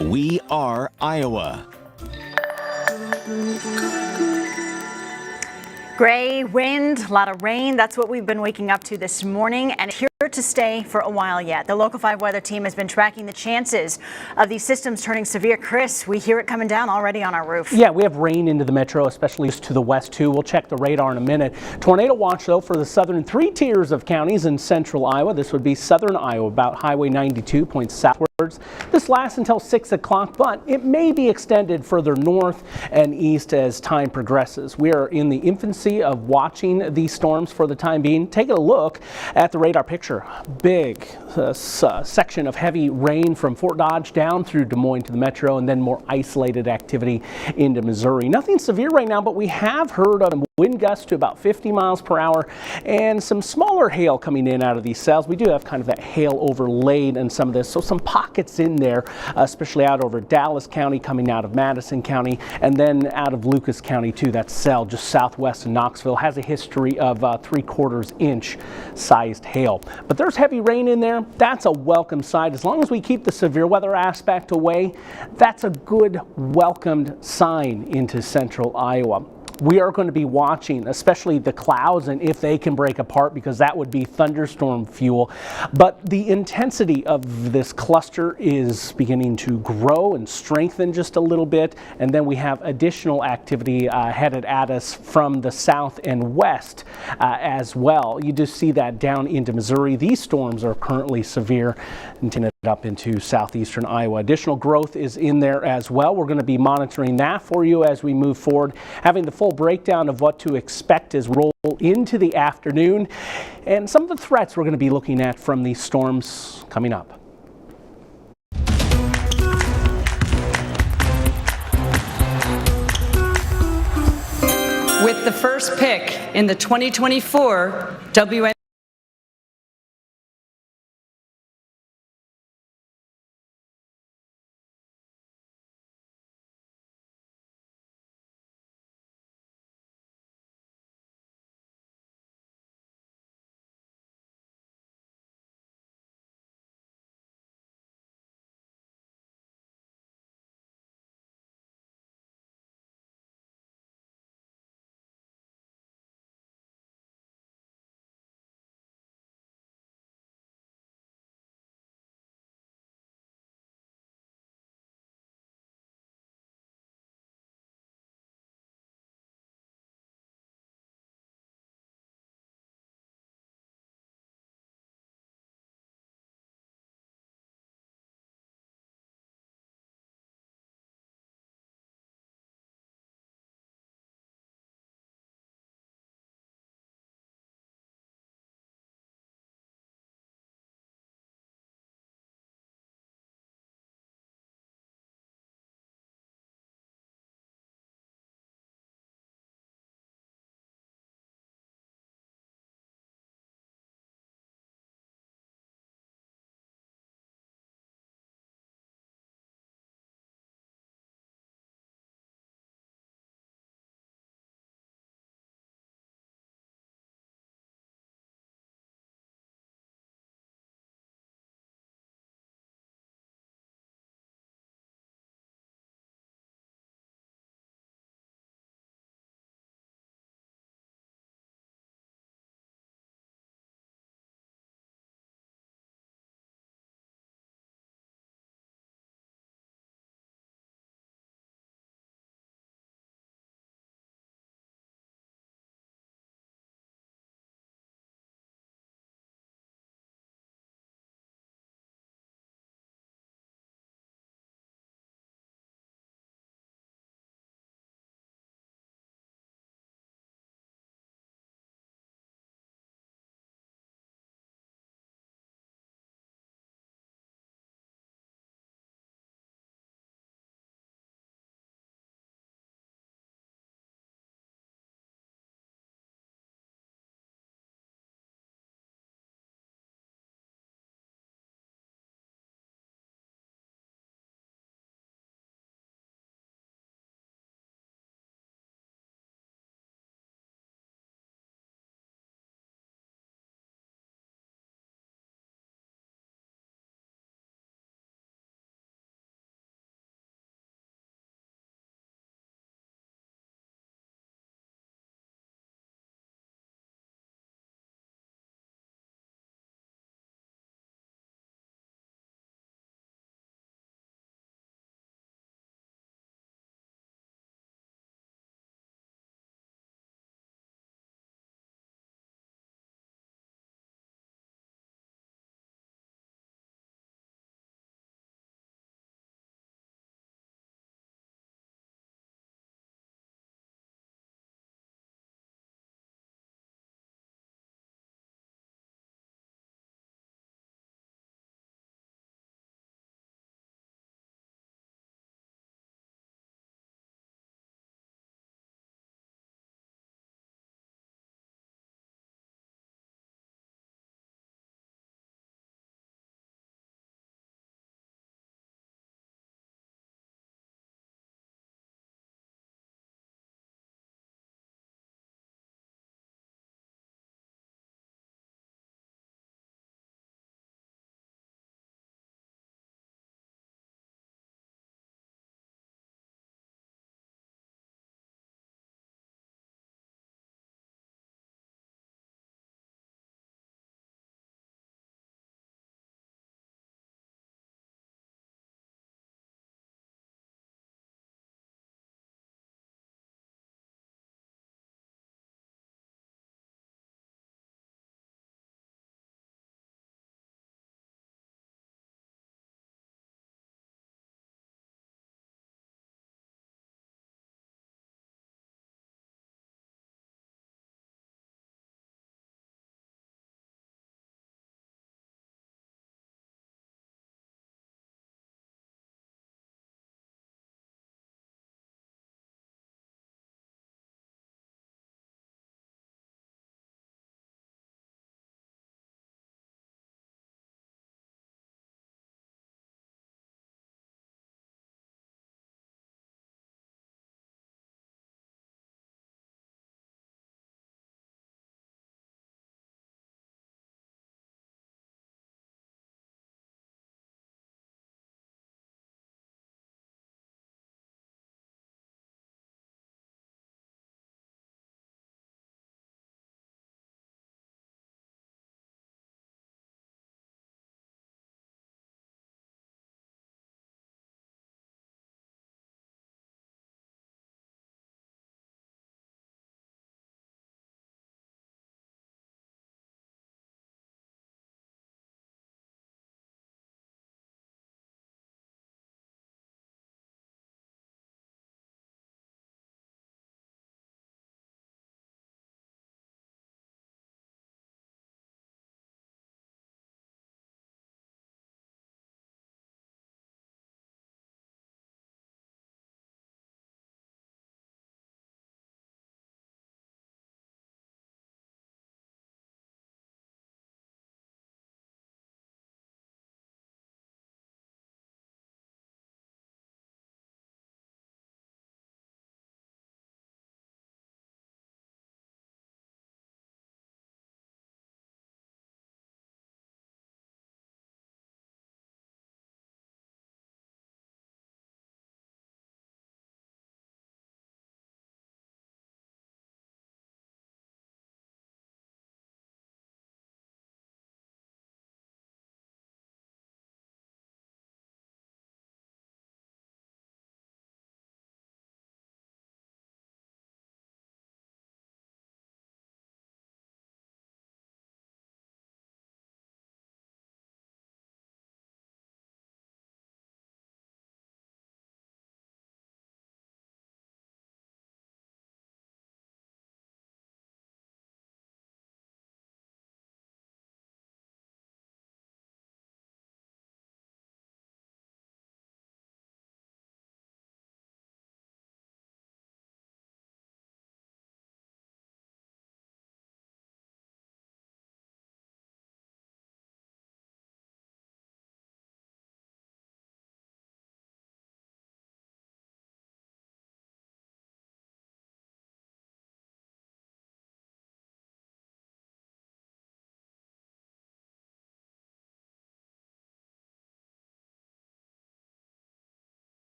We are Iowa. Gray, wind, a lot of rain. That's what we've been waking up to this morning, and here to stay for a while yet. The Local 5 weather team has been tracking the chances of these systems turning severe. Chris, we hear it coming down already on our roof. Yeah, we have rain into the metro, especially to the west too. We'll check the radar in a minute. Tornado watch though for the southern 3 tiers of counties in central Iowa. This would be southern Iowa, about Highway 92 points southwards. This lasts until 6 o'clock, but it may be extended further north and east as time progresses. We are in the infancy of watching these storms for the time being. Take a look at the radar picture. Big section of heavy rain from Fort Dodge down through Des Moines to the metro, and then more isolated activity into Missouri. Nothing severe right now, but we have heard of wind gusts to about 50 miles per hour and some smaller hail coming in out of these cells. We do have kind of that hail overlaid in some of this, so some pockets in there, especially out over Dallas County, coming out of Madison County, and then out of Lucas County too. That cell just southwest of Knoxville has a history of 3/4 inch sized hail. But there's heavy rain in there. That's a welcome sight. As long as we keep the severe weather aspect away, that's a good welcomed sign into central Iowa. We are going to be watching, especially the clouds and if they can break apart, because that would be thunderstorm fuel. But the intensity of this cluster is beginning to grow and strengthen just a little bit. And then we have additional activity headed at us from the south and west as well. You just see that down into Missouri. These storms are currently severe and up into southeastern Iowa. Additional growth is in there as well. We're going to be monitoring that for you as we move forward, having the full breakdown of what to expect as we roll into the afternoon and some of the threats we're going to be looking at from these storms coming up. With the first pick in the 2024 WN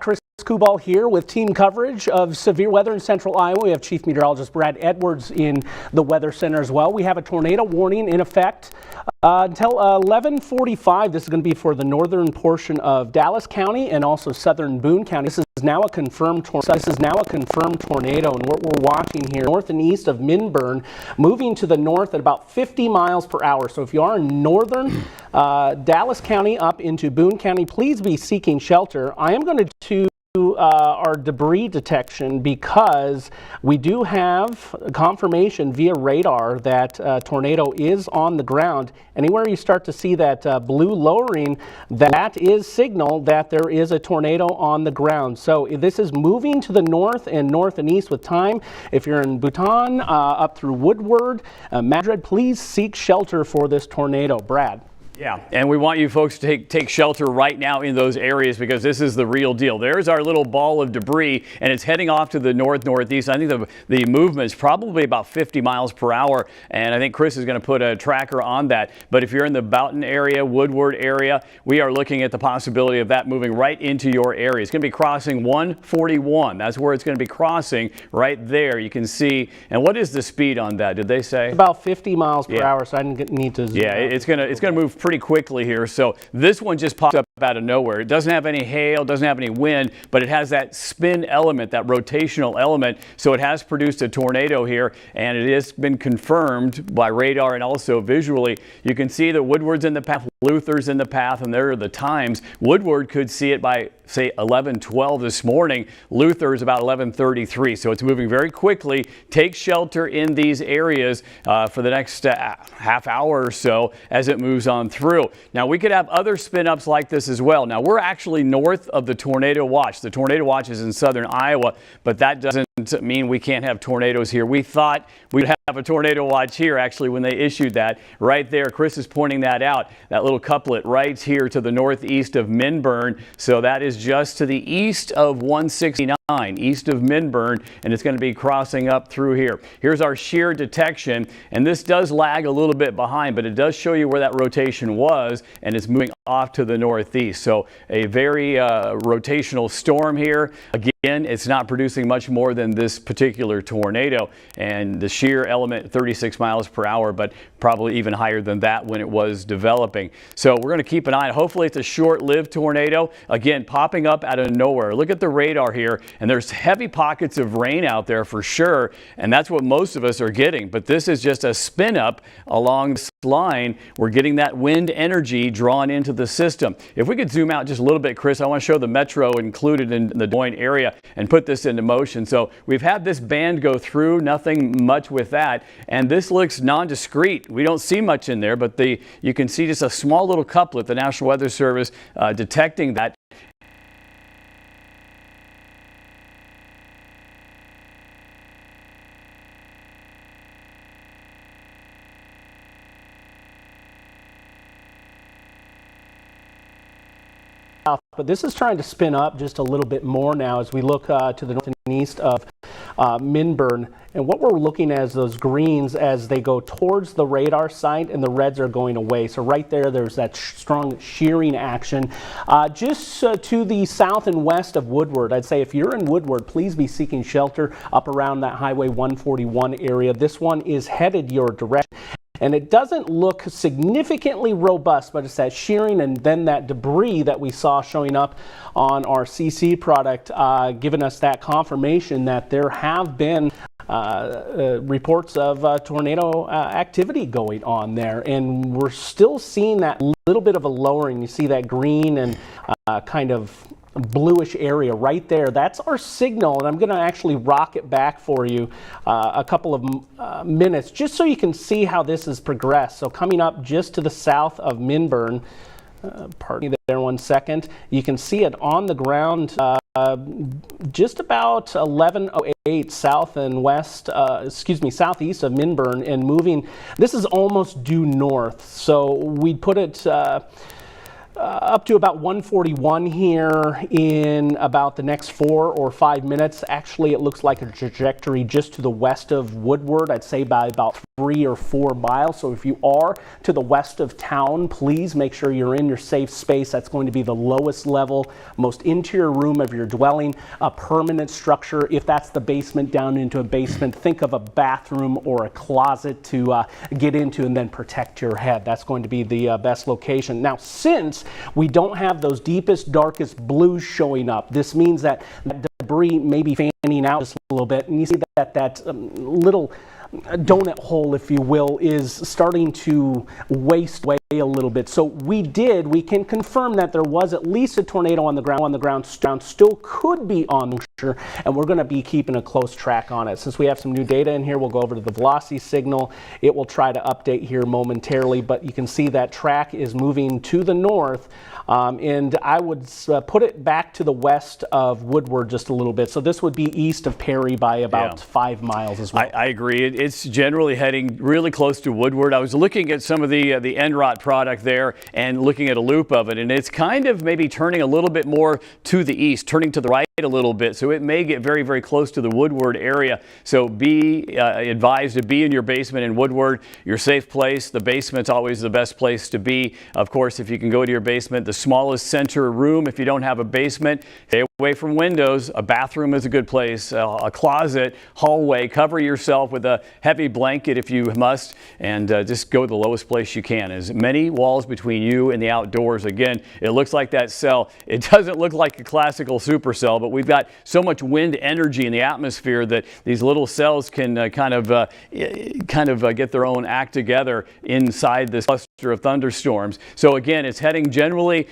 Chris Kubal here with team coverage of severe weather in central Iowa. We have Chief Meteorologist Brad Edwards in the Weather Center as well. We have a tornado warning in effect until 11:45. This is going to be for the northern portion of Dallas County and also southern Boone County. This is now a confirmed tornado, and what we're watching here north and east of Minburn, moving to the north at about 50 miles per hour. So if you are in northern Dallas County up into Boone County, please be seeking shelter. I am going to our debris detection because we do have confirmation via radar that tornado is on the ground. Anywhere you start to see that blue lowering, that is signal that there is a tornado on the ground. So this is moving to the north and east with time. If you're in Bhutan, up through Woodward, Madrid, please seek shelter for this tornado. Brad. Yeah, and we want you folks to take shelter right now in those areas because this is the real deal. There's our little ball of debris, and it's heading off to the northeast. I think the movement is probably about 50 miles per hour, and I think Chris is going to put a tracker on that. But if you're in the Boughton area, Woodward area, we are looking at the possibility of that moving right into your area. It's going to be crossing 141. That's where it's going to be crossing right there. You can see. And what is the speed on that? Did they say? About 50 miles per hour, so I didn't need to. Yeah, it's going to move pretty quickly here. So this one just popped up out of nowhere. It doesn't have any hail, doesn't have any wind, but it has that spin element, that rotational element. So it has produced a tornado here, and it has been confirmed by radar and also visually. You can see that Woodward's in the path, Luther's in the path, and there are the times. Woodward could see it by, say, 11:12 this morning. Luther is about 11:33. So it's moving very quickly. Take shelter in these areas for the next half hour or so as it moves on through. Now, we could have other spin-ups like this as well. Now, we're actually north of the tornado watch. The tornado watch is in southern Iowa, but that doesn't mean we can't have tornadoes here. We thought we'd have a tornado watch here actually when they issued that right there. Chris is pointing that out, that little couplet right here to the northeast of Minburn. So that is just to the east of 169, east of Minburn, and it's going to be crossing up through here. Here's our shear detection, and this does lag a little bit behind, but it does show you where that rotation was, and it's moving off to the northeast. So a very rotational storm here. Again, it's not producing much more than this particular tornado, and the shear element 36 miles per hour, but probably even higher than that when it was developing. So we're going to keep an eye. Hopefully it's a short-lived tornado. Again, popping up out of nowhere. Look at the radar here, and there's heavy pockets of rain out there for sure, and that's what most of us are getting. But this is just a spin up along this line. We're getting that wind energy drawn into the system. If we could zoom out just a little bit, Chris, I want to show the metro included in the Des Moines area and put this into motion. So we've had this band go through, nothing much with that, and this looks non-discrete. We don't see much in there, but you can see just a small little couplet, the National Weather Service detecting that. But this is trying to spin up just a little bit more now as we look to the north and east of Minburn. And what we're looking at is those greens as they go towards the radar site and the reds are going away. So right there, there's that strong shearing action. Just to the south and west of Woodward, I'd say if you're in Woodward, please be seeking shelter up around that Highway 141 area. This one is headed your direction. And it doesn't look significantly robust, but it's that shearing and then that debris that we saw showing up on our CC product, giving us that confirmation that there have been reports of tornado activity going on there. And we're still seeing that little bit of a lowering. You see that green and kind of bluish area right there. That's our signal, and I'm going to actually rock it back for you a couple of minutes just so you can see how this has progressed. So coming up just to the south of Minburn, pardon me there 1 second, you can see it on the ground just about 11:08 south and west, southeast of Minburn, and moving. This is almost due north, so we put it up to about 141 here in about the next 4 or 5 minutes. Actually, it looks like a trajectory just to the west of Woodward, I'd say by about 3 or 4 miles. So if you are to the west of town, please make sure you're in your safe space. That's going to be the lowest level, most interior room of your dwelling, a permanent structure. If that's the basement, down into a basement, think of a bathroom or a closet to get into and then protect your head. That's going to be the best location. Now, since we don't have those deepest, darkest blues showing up, this means that debris may be fanning out just a little bit, and you see that little donut hole, if you will, is starting to waste away a little bit. So we can confirm that there was at least a tornado on the ground, still could be on the future, and we're going to be keeping a close track on it. Since we have some new data in here, we'll go over to the velocity signal. It will try to update here momentarily, but you can see that track is moving to the north, and I would put it back to the west of Woodward just a little bit. So this would be east of Perry by about 5 miles as well. I agree. It's generally heading really close to Woodward. I was looking at some of the NROT product there and looking at a loop of it, and it's kind of maybe turning a little bit more to the east, turning to the right a little bit, so it may get very, very close to the Woodward area. So be advised to be in your basement in Woodward, your safe place. The basement's always the best place to be. Of course, if you can go to your basement, the smallest center room, if you don't have a basement, stay away from windows. A bathroom is a good place, a closet, hallway. Cover yourself with a heavy blanket if you must, and just go to the lowest place you can. As many walls between you and the outdoors. Again, it looks like that cell. It doesn't look like a classical supercell, but we've got so much wind energy in the atmosphere that these little cells can kind of get their own act together inside this cluster of thunderstorms. So again, it's heading generally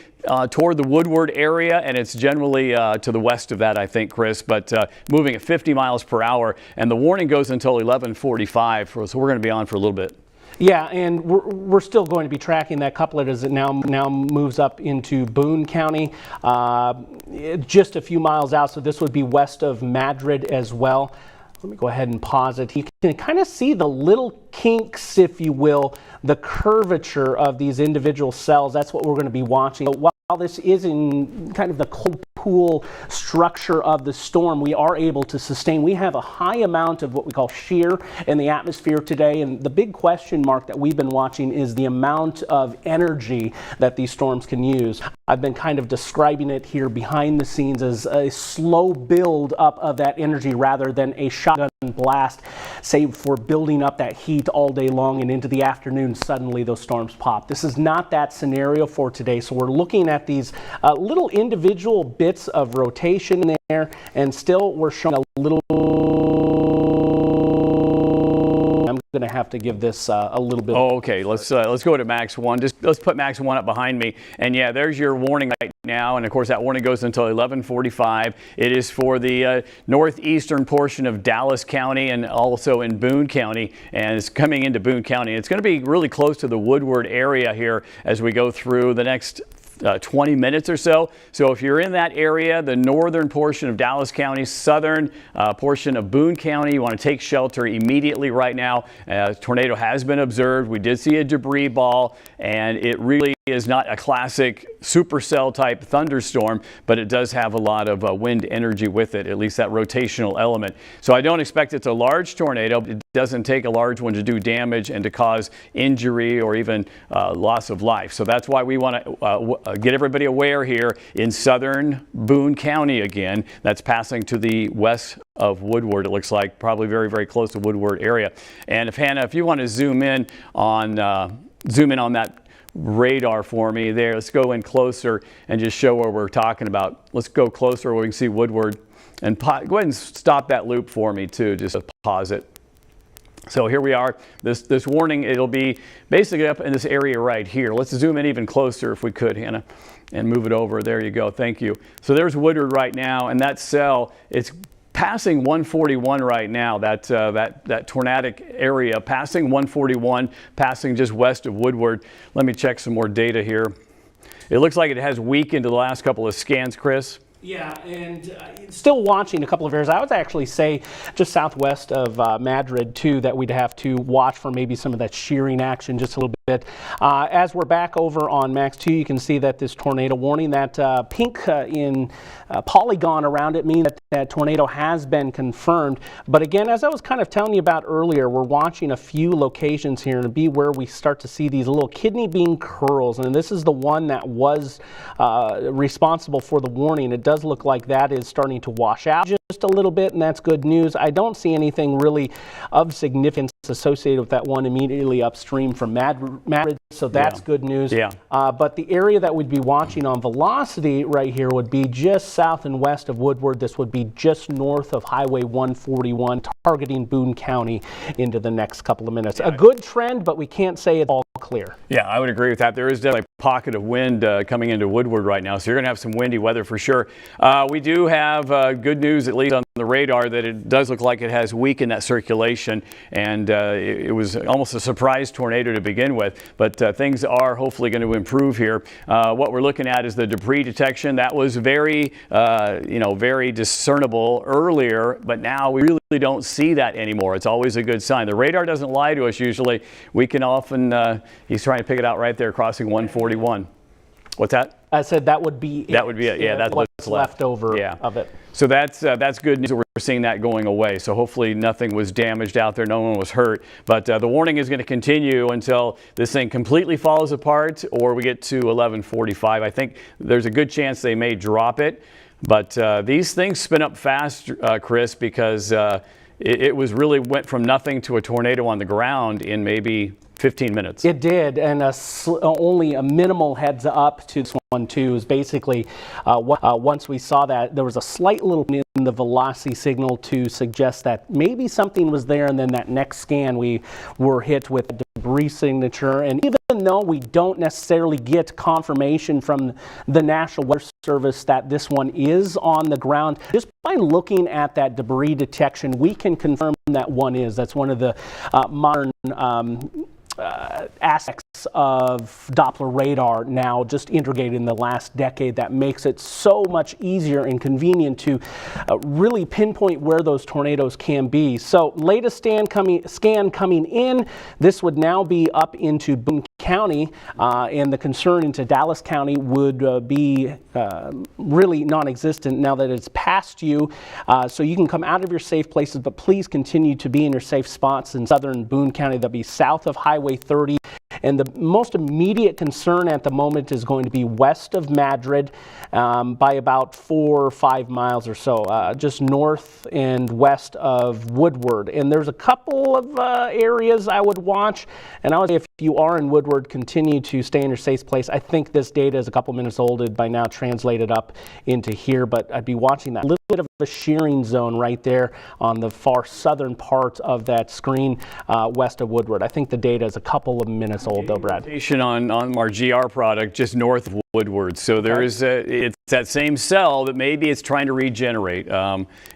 toward the Woodward area, and it's generally to the west of that, I think, Chris, but moving at 50 miles per hour, and the warning goes until 11:45, so we're going to be on for a little bit. Yeah, and we're still going to be tracking that couplet as it now moves up into Boone County, just a few miles out, so this would be west of Madrid as well. Let me go ahead and pause it. You can kind of see the little kinks, if you will, the curvature of these individual cells. That's what we're going to be watching. But while this is in kind of the cold pool structure of the storm, we are able to sustain. We have a high amount of what we call shear in the atmosphere today, and the big question mark that we've been watching is the amount of energy that these storms can use. I've been kind of describing it here behind the scenes as a slow build up of that energy rather than a shotgun blast, say for building up that heat all day long, and into the afternoon suddenly those storms pop. This is not that scenario for today, so we're looking at these little individual bits of rotation in there, and still we're showing a little. I'm going to have to give this a little bit. Oh, okay. Let's go to max 1. Just let's put max 1 up behind me, and yeah, there's your warning right now, and of course that warning goes until 11:45. It is for the northeastern portion of Dallas County and also in Boone County, and it's coming into Boone County. It's going to be really close to the Woodward area here as we go through the next 20 minutes or so. So if you're in that area, the northern portion of Dallas County, southern portion of Boone County, you want to take shelter immediately right now. Tornado has been observed. We did see a debris ball, and it really is not a classic supercell type thunderstorm, but it does have a lot of wind energy with it, at least that rotational element. So I don't expect it's a large tornado. It doesn't take a large one to do damage and to cause injury or even loss of life. So that's why we want to get everybody aware here in southern Boone County again. That's passing to the west of Woodward, it looks like, probably very, very close to Woodward area. And if Hannah, if you want to zoom in on that radar for me there. Let's go in closer and just show what we're talking about. Let's go closer where we can see Woodward, and go ahead and stop that loop for me too, just pause it. So here we are, this warning, it'll be basically up in this area right here. Let's zoom in even closer if we could, Hannah, and move it over. There you go, thank you. So there's Woodward right now, and that cell, it's passing 141 right now, that tornadic area, passing 141, passing just west of Woodward. Let me check some more data here. It looks like it has weakened the last couple of scans, Chris. Yeah, and still watching a couple of areas. I would actually say just southwest of Madrid, too, that we'd have to watch for maybe some of that shearing action just a little bit. As we're back over on Max 2, you can see that this tornado warning, that pink in polygon around it means that that tornado has been confirmed. But again, as I was kind of telling you about earlier, we're watching a few locations here to be where we start to see these little kidney bean curls. And this is the one that was responsible for the warning. It does look like that is starting to wash out just a little bit, and that's good news. I don't see anything really of significance associated with that one immediately upstream from Madrid, so that's good news. Yeah. But the area that we'd be watching on velocity right here would be just south and west of Woodward. This would be just north of Highway 141, targeting Boone County into the next couple of minutes. A good trend, but we can't say it's all clear. Yeah, I would agree with that. There is definitely a pocket of wind coming into Woodward right now, so you're going to have some windy weather for sure. We do have good news, at least on the radar, that it does look like it has weakened that circulation, and it was almost a surprise tornado to begin with, but things are hopefully going to improve here. What we're looking at is the debris detection. That was very, very discernible earlier, but now we really don't see that anymore. It's always a good sign. The radar doesn't lie to us usually. We can often, he's trying to pick it out right there crossing 141. What's that? I said that would be it. That would be it. Yeah, that's what's left over of it. So that's good news. We're seeing that going away. So hopefully nothing was damaged out there. No one was hurt. But the warning is going to continue until this thing completely falls apart or we get to 11:45. I think there's a good chance they may drop it. But these things spin up fast, Chris, because it went from nothing to a tornado on the ground in maybe 15 minutes. It did, and only a minimal heads up to this one too is basically once we saw that there was a slight little in the velocity signal to suggest that maybe something was there, and then that next scan we were hit with a debris signature. And even though we don't necessarily get confirmation from the National Weather Service that this one is on the ground, just by looking at that debris detection, we can confirm that one is. That's one of the modern aspects of Doppler radar now just integrated in the last decade that makes it so much easier and convenient to really pinpoint where those tornadoes can be. So latest scan coming in, this would now be up into Boone County, and the concern into Dallas County would be really non-existent now that it's past you. So you can come out of your safe places, but please continue to be in your safe spots in southern Boone County. That'll be south of Highway 30. And the most immediate concern at the moment is going to be west of Madrid by about 4 or 5 miles or so, just north and west of Woodward. And there's a couple of areas I would watch. And I would say if you are in Woodward, continue to stay in your safe place. I think this data is a couple minutes old. It by now translated up into here, but I'd be watching that. A little bit of a shearing zone right there on the far southern part of that screen west of Woodward. I think the data is a couple of minutes old though, Brad. On our GR product just north of Woodward. So there is it's that same cell that maybe it's trying to regenerate.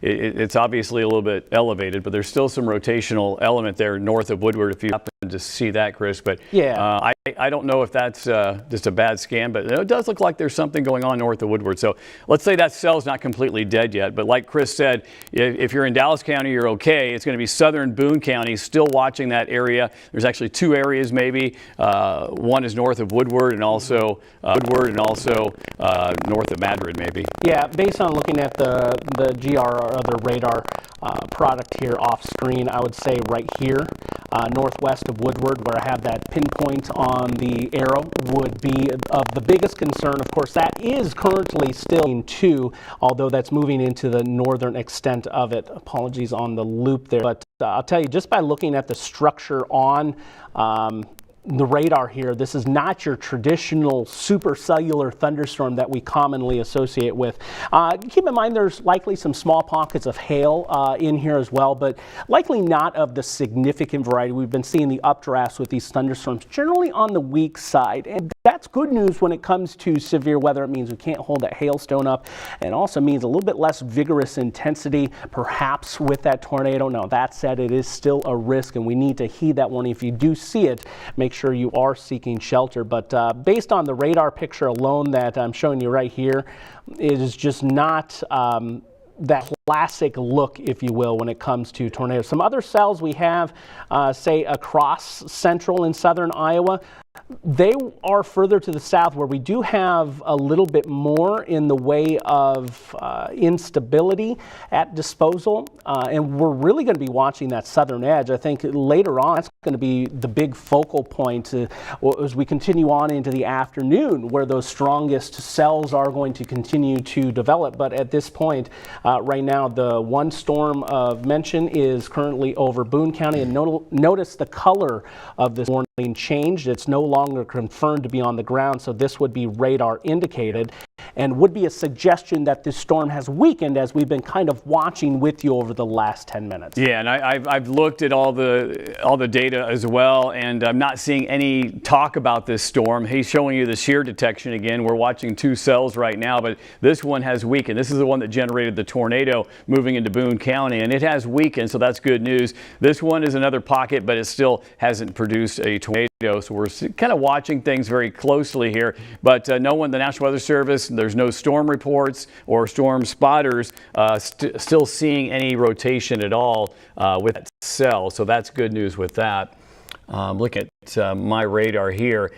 It's obviously a little bit elevated, but there's still some rotational element there north of Woodward if you happen to see that, Chris. But yeah, I don't know if that's just a bad scan, but it does look like there's something going on north of Woodward. So let's say that cell's not completely dead yet, but like Chris said, if you're in Dallas County, you're okay. It's going to be southern Boone County, still watching that area. There's actually two areas maybe. One is north of Woodward and also north of Madrid maybe. Yeah, based on looking at the GR or other radar product here off screen, I would say right here, northwest of Woodward, where I have that pinpoint on the arrow, would be of the biggest concern. Of course, that is currently still in 2, although that's moving into the northern extent of it. Apologies on the loop there, but I'll tell you, just by looking at the structure on the radar here, this is not your traditional supercellular thunderstorm that we commonly associate with. Keep in mind there's likely some small pockets of hail in here as well, but likely not of the significant variety. We've been seeing the updrafts with these thunderstorms generally on the weak side, and That's good news when it comes to severe weather. It means we can't hold that hailstone up, and also means a little bit less vigorous intensity perhaps with that tornado. Now that said, it is still a risk and we need to heed that warning. If you do see it, make sure you are seeking shelter. But based on the radar picture alone that I'm showing you right here, it is just not that classic look, if you will, when it comes to tornadoes. Some other cells we have, say, across central and southern Iowa, they are further to the south where we do have a little bit more in the way of instability at disposal. And we're really going to be watching that southern edge. I think later on, it's going to be the big focal point as we continue on into the afternoon, where those strongest cells are going to continue to develop. But at this point, right now, the one storm of mention is currently over Boone County. And notice the color of this warning changed. It's no longer confirmed to be on the ground, so this would be radar indicated and would be a suggestion that this storm has weakened, as we've been kind of watching with you over the last 10 minutes. Yeah, and I've looked at all the data as well, and I'm not seeing any talk about this storm. He's showing you the shear detection again. We're watching two cells right now, but this one has weakened. This is the one that generated the tornado moving into Boone County, and it has weakened, so that's good news. This one is another pocket, but it still hasn't produced a tornado, so we're kind of watching things very closely here. But no one, the National Weather Service, there's no storm reports or storm spotters still seeing any rotation at all with that cell, so that's good news with that. Looking at my radar here,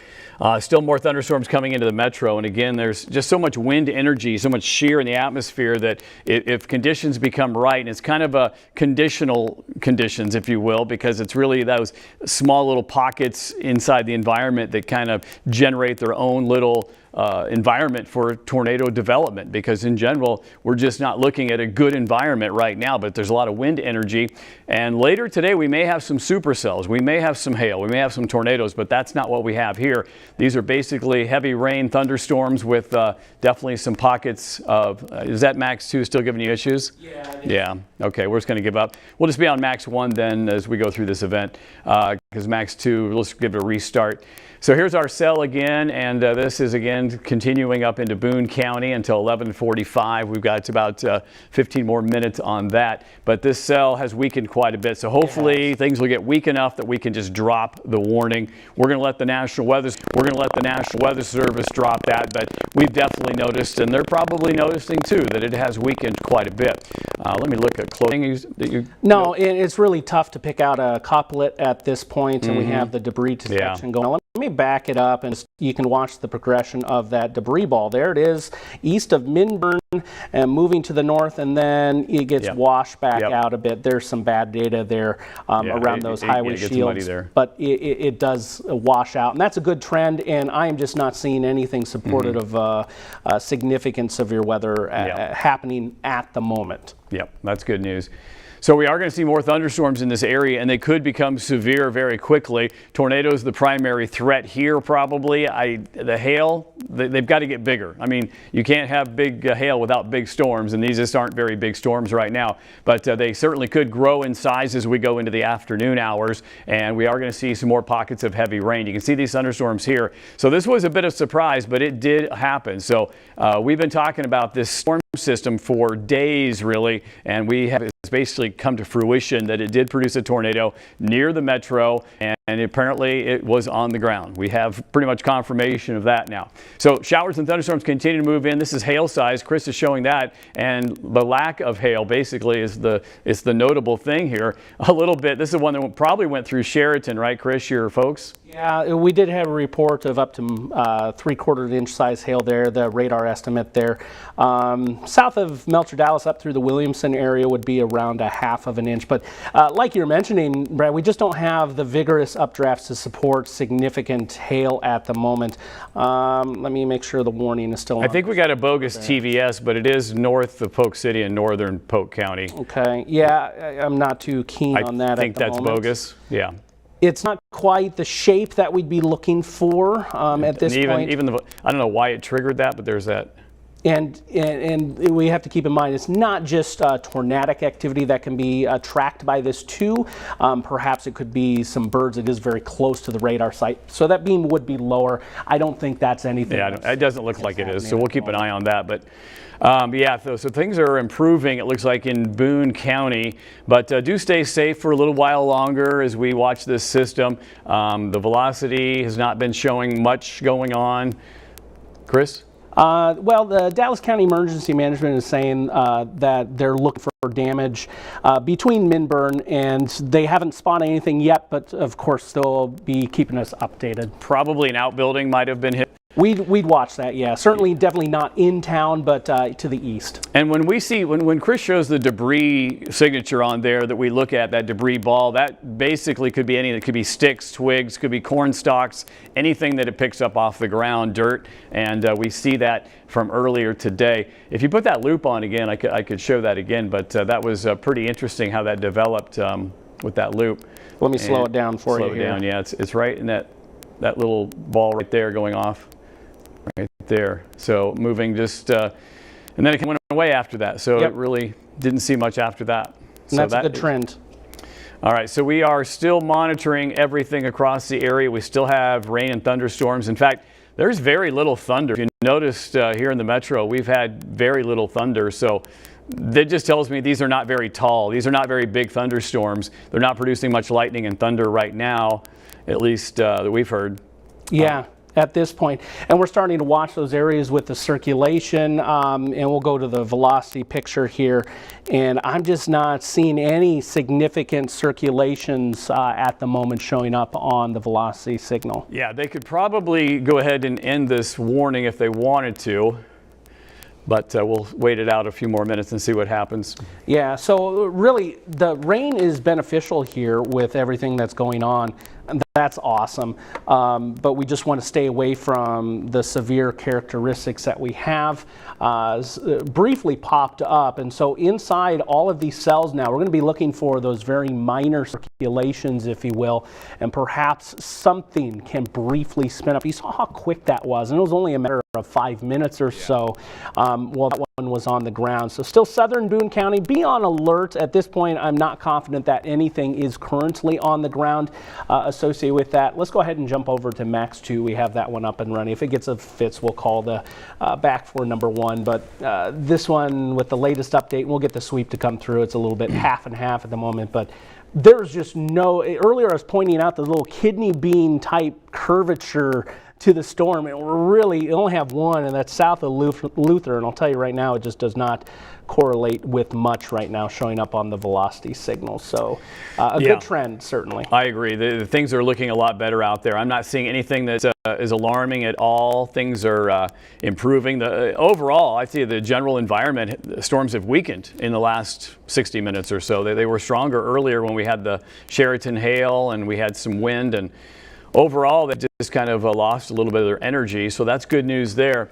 still more thunderstorms coming into the metro, and again, there's just so much wind energy, so much shear in the atmosphere that if conditions become right, and it's kind of a conditional conditions, if you will, because it's really those small little pockets inside the environment that kind of generate their own little environment for tornado development, because in general we're just not looking at a good environment right now, but there's a lot of wind energy, and later today we may have some supercells, we may have some hail, we may have some tornadoes, but that's not what we have here. These are basically heavy rain thunderstorms with definitely some pockets of is that max 2 still giving you issues? Yeah, okay, we're just going to give up. We'll just be on max 1 then as we go through this event, because max 2, let's give it a restart. So here's our cell again, and this is again continuing up into Boone County until 11:45. We've got about 15 more minutes on that, but this cell has weakened quite a bit. So hopefully things will get weak enough that we can just drop the warning. We're going to let the National Weather Service drop that, but we've definitely noticed, and they're probably noticing too, that it has weakened quite a bit. Let me look at clothing. No, it's really tough to pick out a couplet at this point, and we have the debris detection going on. Let me back it up, and you can watch the progression of that debris ball. There it is, east of Minburn, and moving to the north, and then it gets washed back out a bit. There's some bad data there around those highway shields, but it does wash out, and that's a good trend, and I am just not seeing anything supportive of significant severe weather happening at the moment. Yep, that's good news. So we are going to see more thunderstorms in this area, and they could become severe very quickly. Tornadoes the primary threat here probably. The hail, they've got to get bigger. I mean, you can't have big hail without big storms, and these just aren't very big storms right now. But they certainly could grow in size as we go into the afternoon hours, and we are going to see some more pockets of heavy rain. You can see these thunderstorms here. So this was a bit of a surprise, but it did happen. So we've been talking about this storm system for days, really, and we have basically come to fruition that it did produce a tornado near the metro, and apparently it was on the ground. We have pretty much confirmation of that now. So showers and thunderstorms continue to move in. This is hail size. Chris is showing that, and the lack of hail basically is the notable thing here a little bit. This is one that probably went through Sheraton, right, Chris, your folks? Yeah, we did have a report of up to 3/4 inch size hail there, the radar estimate there. South of Melcher, Dallas, up through the Williamson area would be around 1/2 inch. But like you're mentioning, Brad, we just don't have the vigorous updrafts to support significant hail at the moment. Let me make sure the warning is still on. I think we got a bogus TVS, but it is north of Polk City and northern Polk County. Okay, yeah, I'm not too keen on that. I think that's bogus, yeah. It's not quite the shape that we'd be looking for at this point. Even I don't know why it triggered that, but there's that. And we have to keep in mind, it's not just tornadic activity that can be tracked by this too. Perhaps it could be some birds. It is very close to the radar site, so that beam would be lower. I don't think that's anything. Yeah, it doesn't look like it is, so we'll keep an eye on that. But yeah, so things are improving, it looks like, in Boone County. But do stay safe for a little while longer as we watch this system. The velocity has not been showing much going on. Chris? Well, the Dallas County Emergency Management is saying that they're looking for damage between Minburn, and they haven't spotted anything yet, but of course they'll be keeping us updated. Probably an outbuilding might have been hit. We'd watch that, yeah. Certainly, definitely not in town, but to the east. And when we see, when Chris shows the debris signature on there that we look at, that debris ball, that basically could be anything. It could be sticks, twigs, could be corn stalks, anything that it picks up off the ground, dirt, and we see that from earlier today. If you put that loop on again, I could show that again, but that was pretty interesting how that developed with that loop. Let me slow it down for you here. Slow it down, yeah. It's right in that little ball right there going off. Right there. So moving just, and then it went away after that. So it really didn't see much after that. And so that's a good trend. All right. So we are still monitoring everything across the area. We still have rain and thunderstorms. In fact, there's very little thunder. If you noticed here in the metro, we've had very little thunder. So that just tells me these are not very tall. These are not very big thunderstorms. They're not producing much lightning and thunder right now, at least that we've heard. Yeah. At this point, and we're starting to watch those areas with the circulation, and we'll go to the velocity picture here, and I'm just not seeing any significant circulations at the moment showing up on the velocity signal. Yeah, they could probably go ahead and end this warning if they wanted to, but we'll wait it out a few more minutes and see what happens. Yeah, so really the rain is beneficial here with everything that's going on. That's awesome, but we just want to stay away from the severe characteristics that we have briefly popped up. And so inside all of these cells now, we're going to be looking for those very minor circulations, if you will, and perhaps something can briefly spin up. You saw how quick that was, and it was only a matter of 5 minutes or so while that one was on the ground. So still southern Boone County, be on alert. At this point, I'm not confident that anything is currently on the ground associated with that. Let's go ahead and jump over to Max 2. We have that one up and running. If it gets a fits, we'll call the back for number 1. But this one with the latest update, we'll get the sweep to come through. It's a little bit half and half at the moment, but there's just no, earlier I was pointing out the little kidney bean type curvature to the storm, and we're really only have one, and that's south of Luther, and I'll tell you right now, it just does not correlate with much right now showing up on the velocity signal. So a good trend, certainly. I agree. The things are looking a lot better out there. I'm not seeing anything that is alarming at all. Things are improving. Overall, I see the general environment, the storms have weakened in the last 60 minutes or so. They were stronger earlier when we had the Sheraton hail and we had some wind, and overall, they just kind of lost a little bit of their energy, so that's good news there.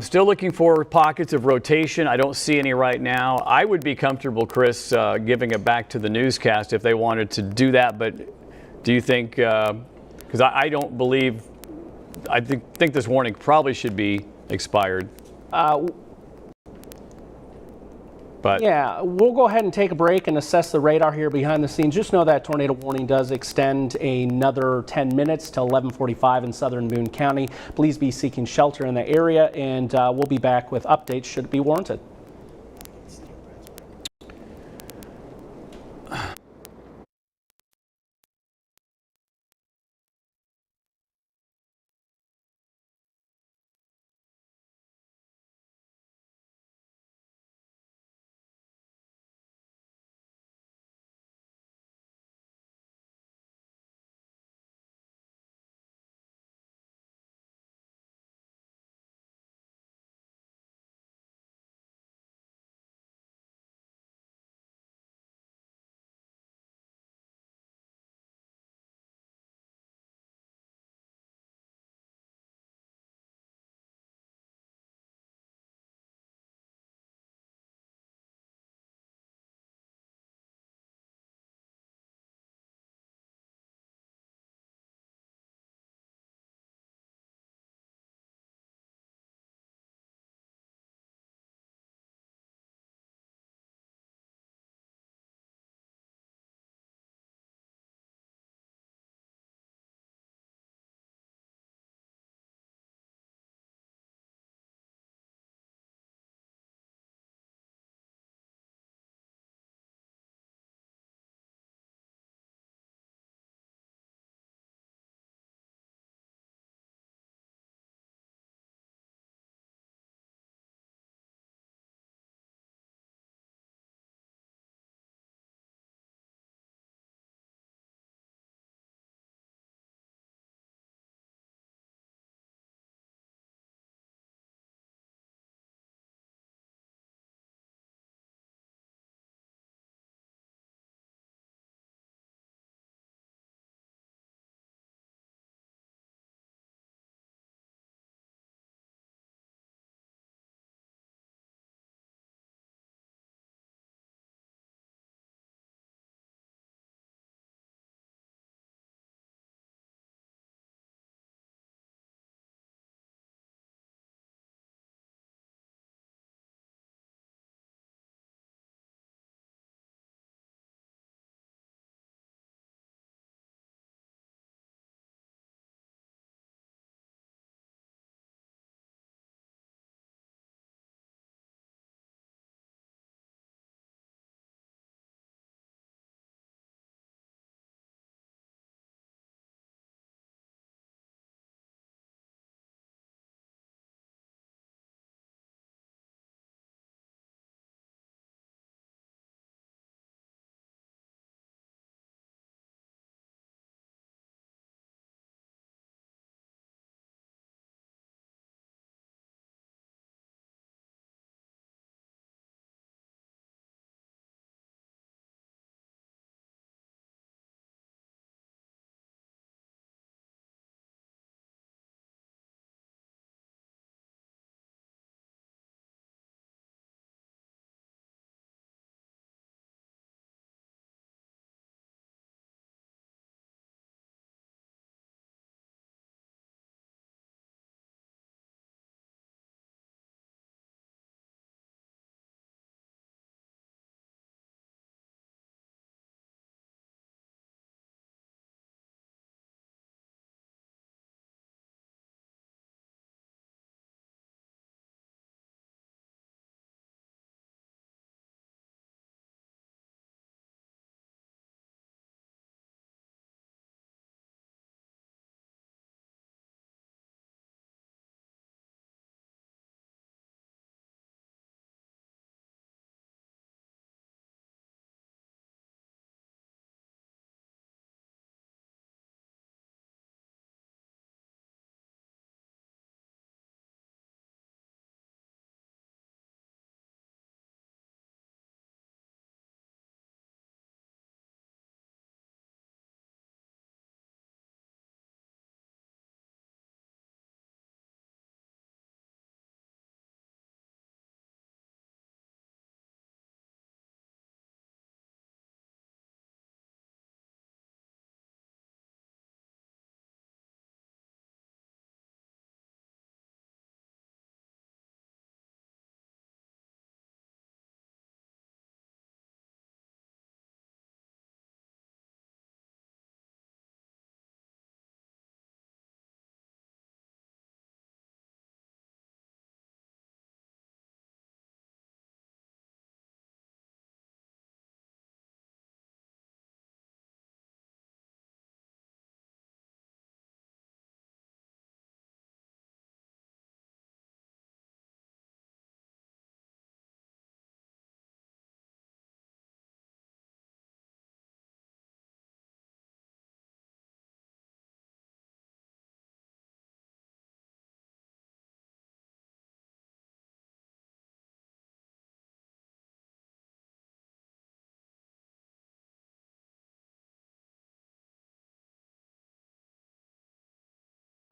Still looking for pockets of rotation. I don't see any right now. I would be comfortable, Chris, giving it back to the newscast if they wanted to do that, but do you think, because I don't believe, I think this warning probably should be expired. But yeah, we'll go ahead and take a break and assess the radar here behind the scenes. Just know that tornado warning does extend another 10 minutes till 11:45 in southern Boone County. Please be seeking shelter in the area, and we'll be back with updates should it be warranted.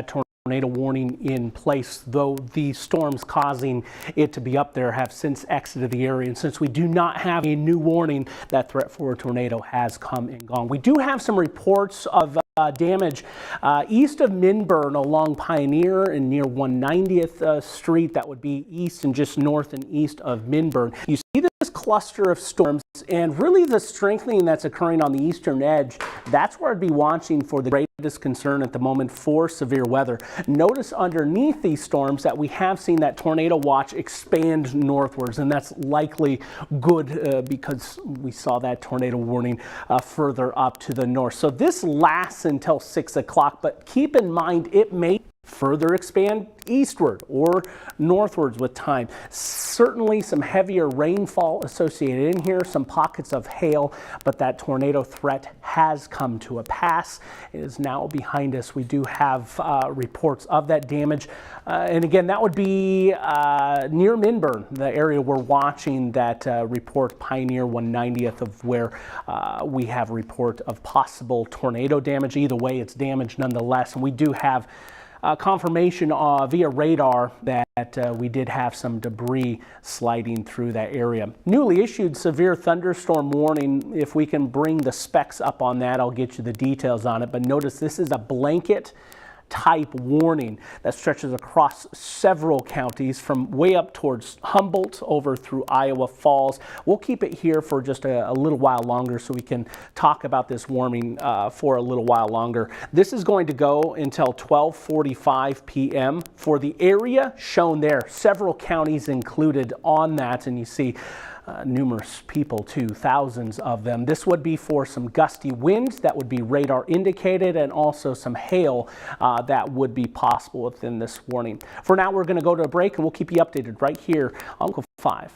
tornado warning in place, though the storms causing it to be up there have since exited the area. And since we do not have a new warning, that threat for a tornado has come and gone. We do have some reports of damage east of Minburn along Pioneer and near 190th Street. That would be east and just north and east of Minburn. You see this cluster of storms and really the strengthening that's occurring on the eastern edge. That's where I'd be watching for the greatest concern at the moment for severe weather. Notice underneath these storms that we have seen that tornado watch expand northwards, and that's likely good because we saw that tornado warning further up to the north. So this lasts until 6 o'clock, but keep in mind it may further expand eastward or northwards with time. Certainly some heavier rainfall associated in here, some pockets of hail, but that tornado threat has come to a pass. It is now behind us. We do have reports of that damage. And again, that would be near Minburn, the area we're watching that report, Pioneer 190th, of where we have report of possible tornado damage. Either way, it's damage nonetheless. And we do have confirmation via radar that we did have some debris sliding through that area. Newly issued severe thunderstorm warning. If we can bring the specs up on that, I'll get you the details on it. But notice this is a blanket type warning that stretches across several counties from way up towards Humboldt over through Iowa Falls. We'll keep it here for just a little while longer so we can talk about this warming for a little while longer. This is going to go until 12:45 p.m. for the area shown there. Several counties included on that, and you see numerous people too, thousands of them. This would be for some gusty winds that would be radar indicated, and also some hail that would be possible within this warning. For now, we're going to go to a break, and we'll keep you updated right here on Local 5.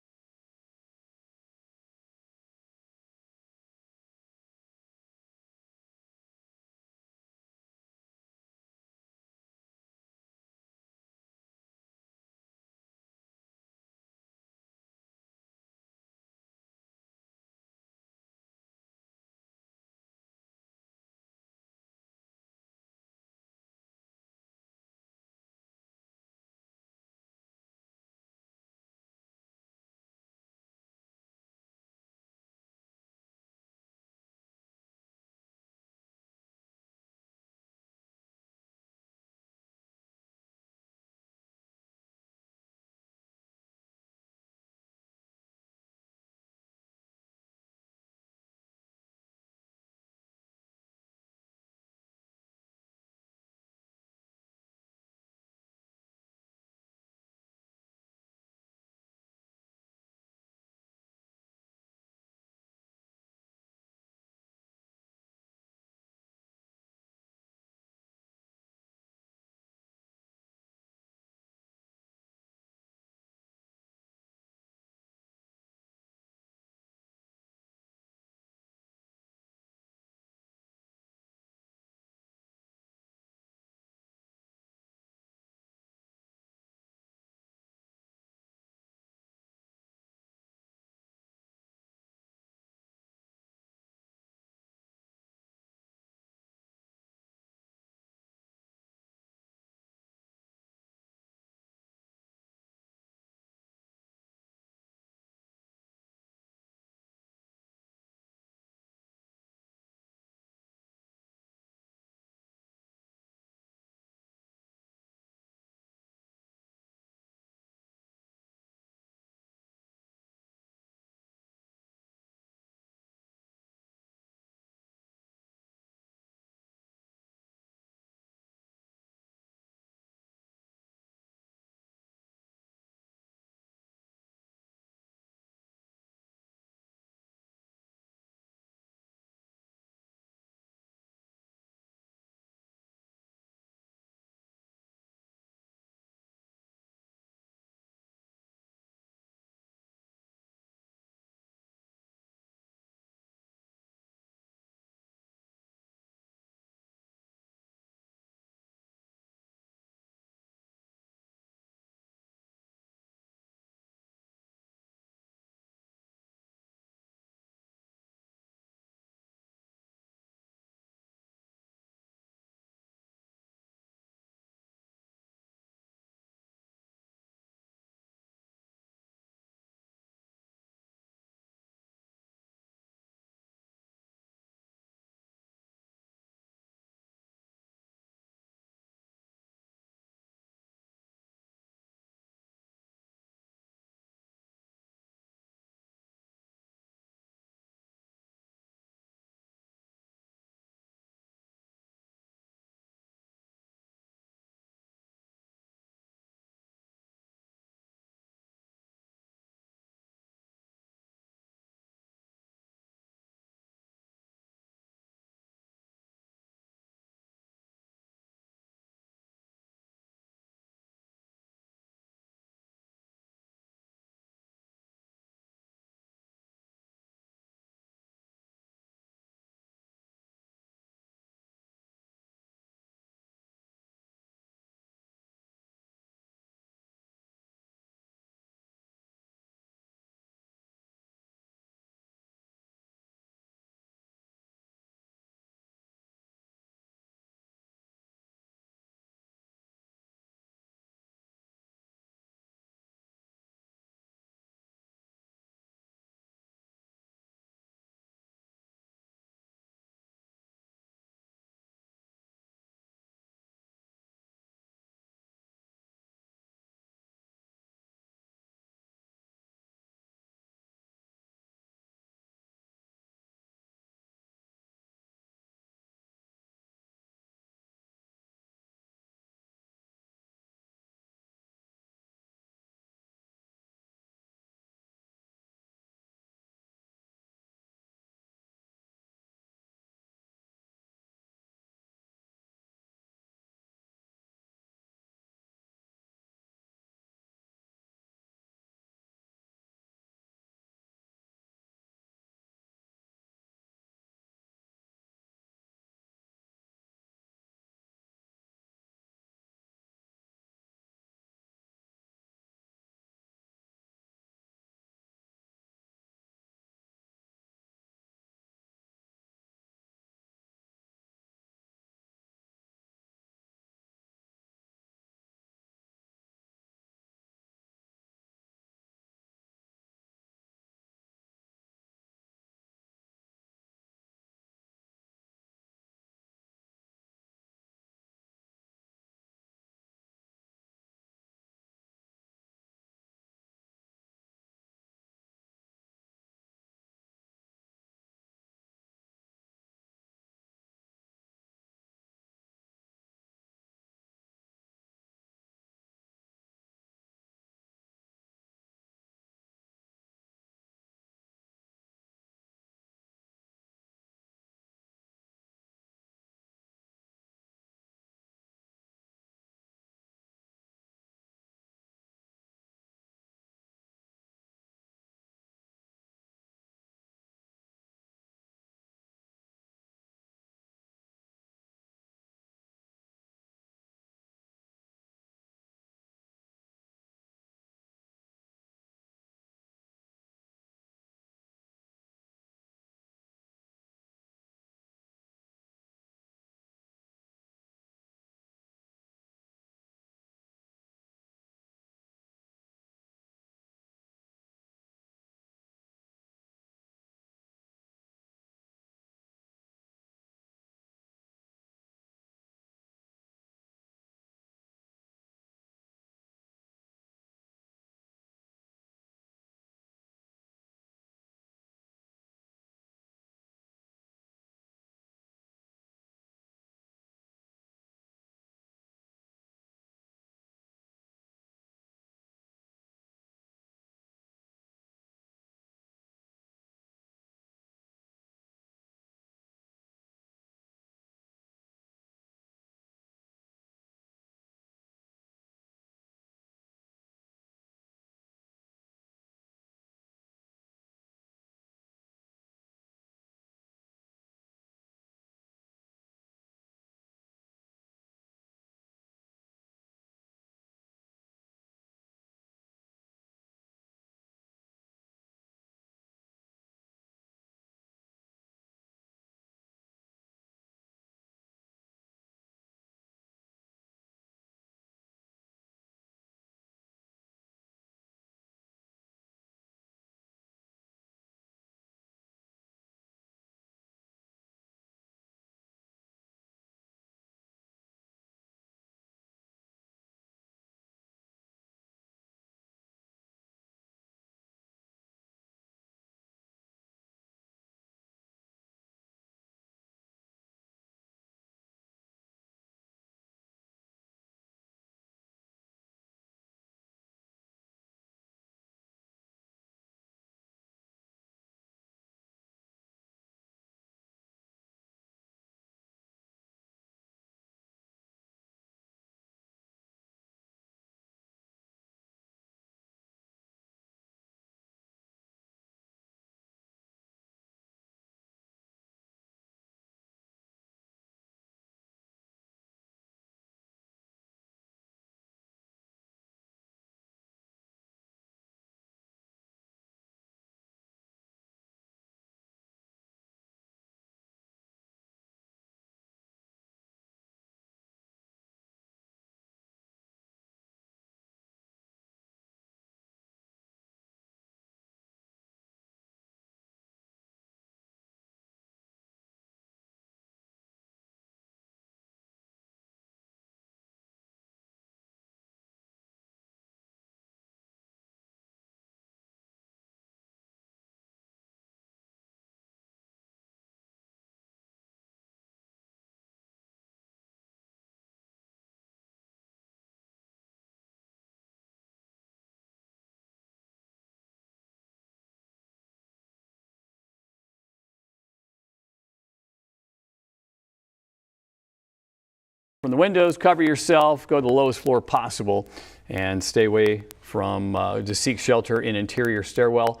open the windows, cover yourself, go to the lowest floor possible, and stay away from, just seek shelter in interior stairwell.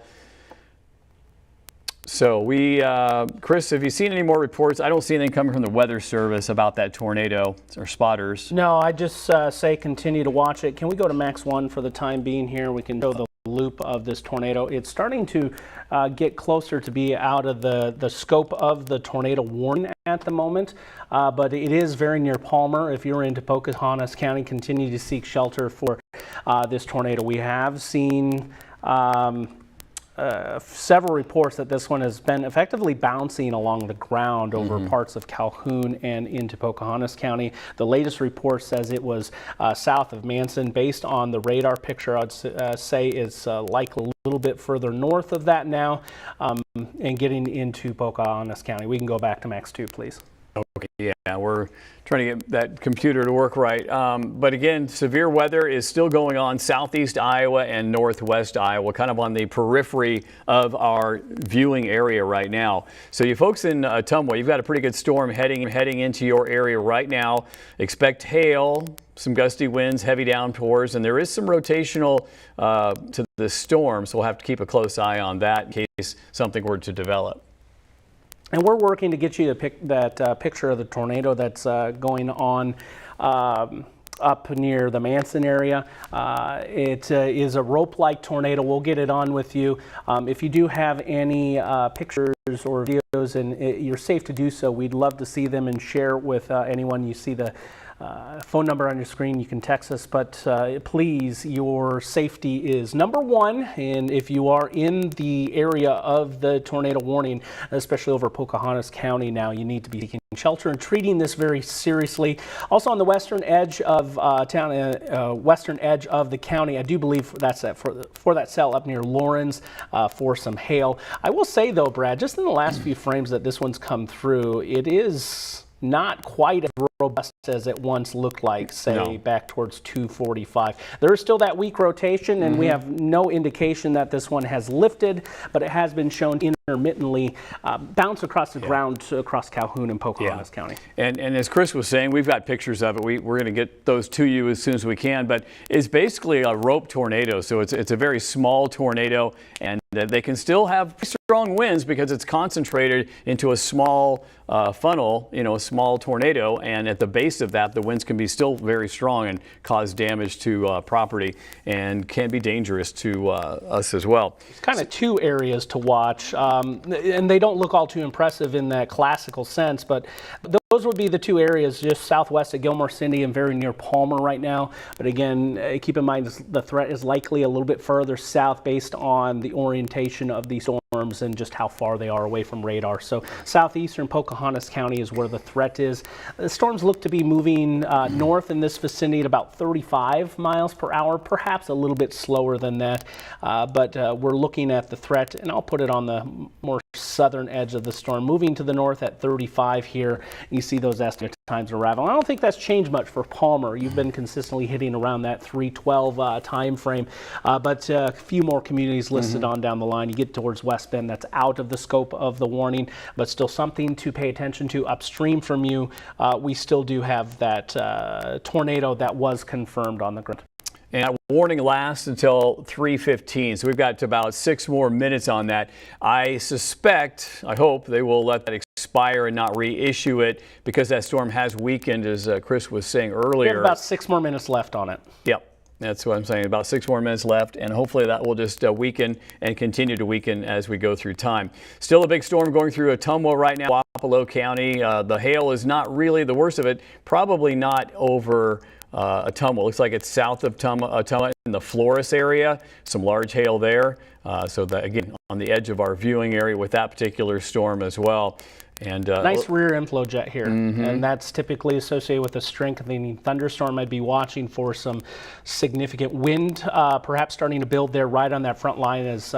So Chris, have you seen any more reports? I don't see anything coming from the Weather Service about that tornado or spotters. No, I just say continue to watch it. Can we go to Max 1 for the time being here? We can show the loop of this tornado. It's starting to get closer to be out of the scope of the tornado warning at the moment, but it is very near Palmer. If you're into Pocahontas County, continue to seek shelter for this tornado. We have seen several reports that this one has been effectively bouncing along the ground over parts of Calhoun and into Pocahontas County. The latest report says it was south of Manson. Based on the radar picture, I'd say it's likely a little bit further north of that now, and getting into Pocahontas County. We can go back to Max 2, please. Okay, yeah, we're trying to get that computer to work right. But again, severe weather is still going on southeast Iowa and northwest Iowa, kind of on the periphery of our viewing area right now. So you folks in Ottumwa, you've got a pretty good storm heading into your area right now. Expect hail, some gusty winds, heavy downpours, and there is some rotational to the storm, so we'll have to keep a close eye on that in case something were to develop. And we're working to get you that picture of the tornado that's going on up near the Manson area. It is a rope-like tornado. We'll get it on with you. If you do have any pictures or videos and you're safe to do so, we'd love to see them and share with anyone. You see the phone number on your screen. You can text us, but please, your safety is number one. And if you are in the area of the tornado warning, especially over Pocahontas County now, you need to be taking shelter and treating this very seriously. Also on the western edge of western edge of the county, I do believe that's for that cell up near Lawrence for some hail. I will say though, Brad, just in the last few frames that this one's come through, it is not quite as robust as it once looked like, say, back towards 245. There is still that weak rotation, and we have no indication that this one has lifted, but it has been shown intermittently bounce across the ground across Calhoun and Pocahontas County. And as Chris was saying, we've got pictures of it. We're going to get those to you as soon as we can, but it's basically a rope tornado, so it's a very small tornado, and they can still have strong winds because it's concentrated into a small funnel, a small tornado, and at the base of that, the winds can be still very strong and cause damage to property and can be dangerous to us as well. It's kind of two areas to watch, and they don't look all too impressive in that classical sense, but those would be the two areas just southwest of Gilmore City and very near Palmer right now. But again, keep in mind the threat is likely a little bit further south based on the orientation of these storms and just how far they are away from radar. So southeastern Pocahontas County is where the threat is. The storms look to be moving north in this vicinity at about 35 miles per hour, perhaps a little bit slower than that. But we're looking at the threat, and I'll put it on the more southern edge of the storm, moving to the north at 35 here. You see those estimate times arrival. I don't think that's changed much for Palmer. You've been consistently hitting around that 312 time frame, but a few more communities listed on down the line. You get towards West Bend, that's out of the scope of the warning, but still something to pay attention to upstream from you. We still do have that tornado that was confirmed on the ground. And that warning lasts until 3:15, so we've got about 6 more minutes on that. I hope they will let that expire and not reissue it because that storm has weakened, as Chris was saying earlier. We have about 6 more minutes left on it. Yep. That's what I'm saying, about 6 more minutes left, and hopefully that will just weaken and continue to weaken as we go through time. Still a big storm going through Ottumwa right now, Wapello County. The hail is not really the worst of it, probably not over Ottumwa. Looks like it's south of Ottumwa in the Flores area, some large hail there. So that, again, on the edge of our viewing area with that particular storm as well. And nice rear inflow jet here, and that's typically associated with a strengthening thunderstorm. I'd be watching for some significant wind, perhaps starting to build there right on that front line, as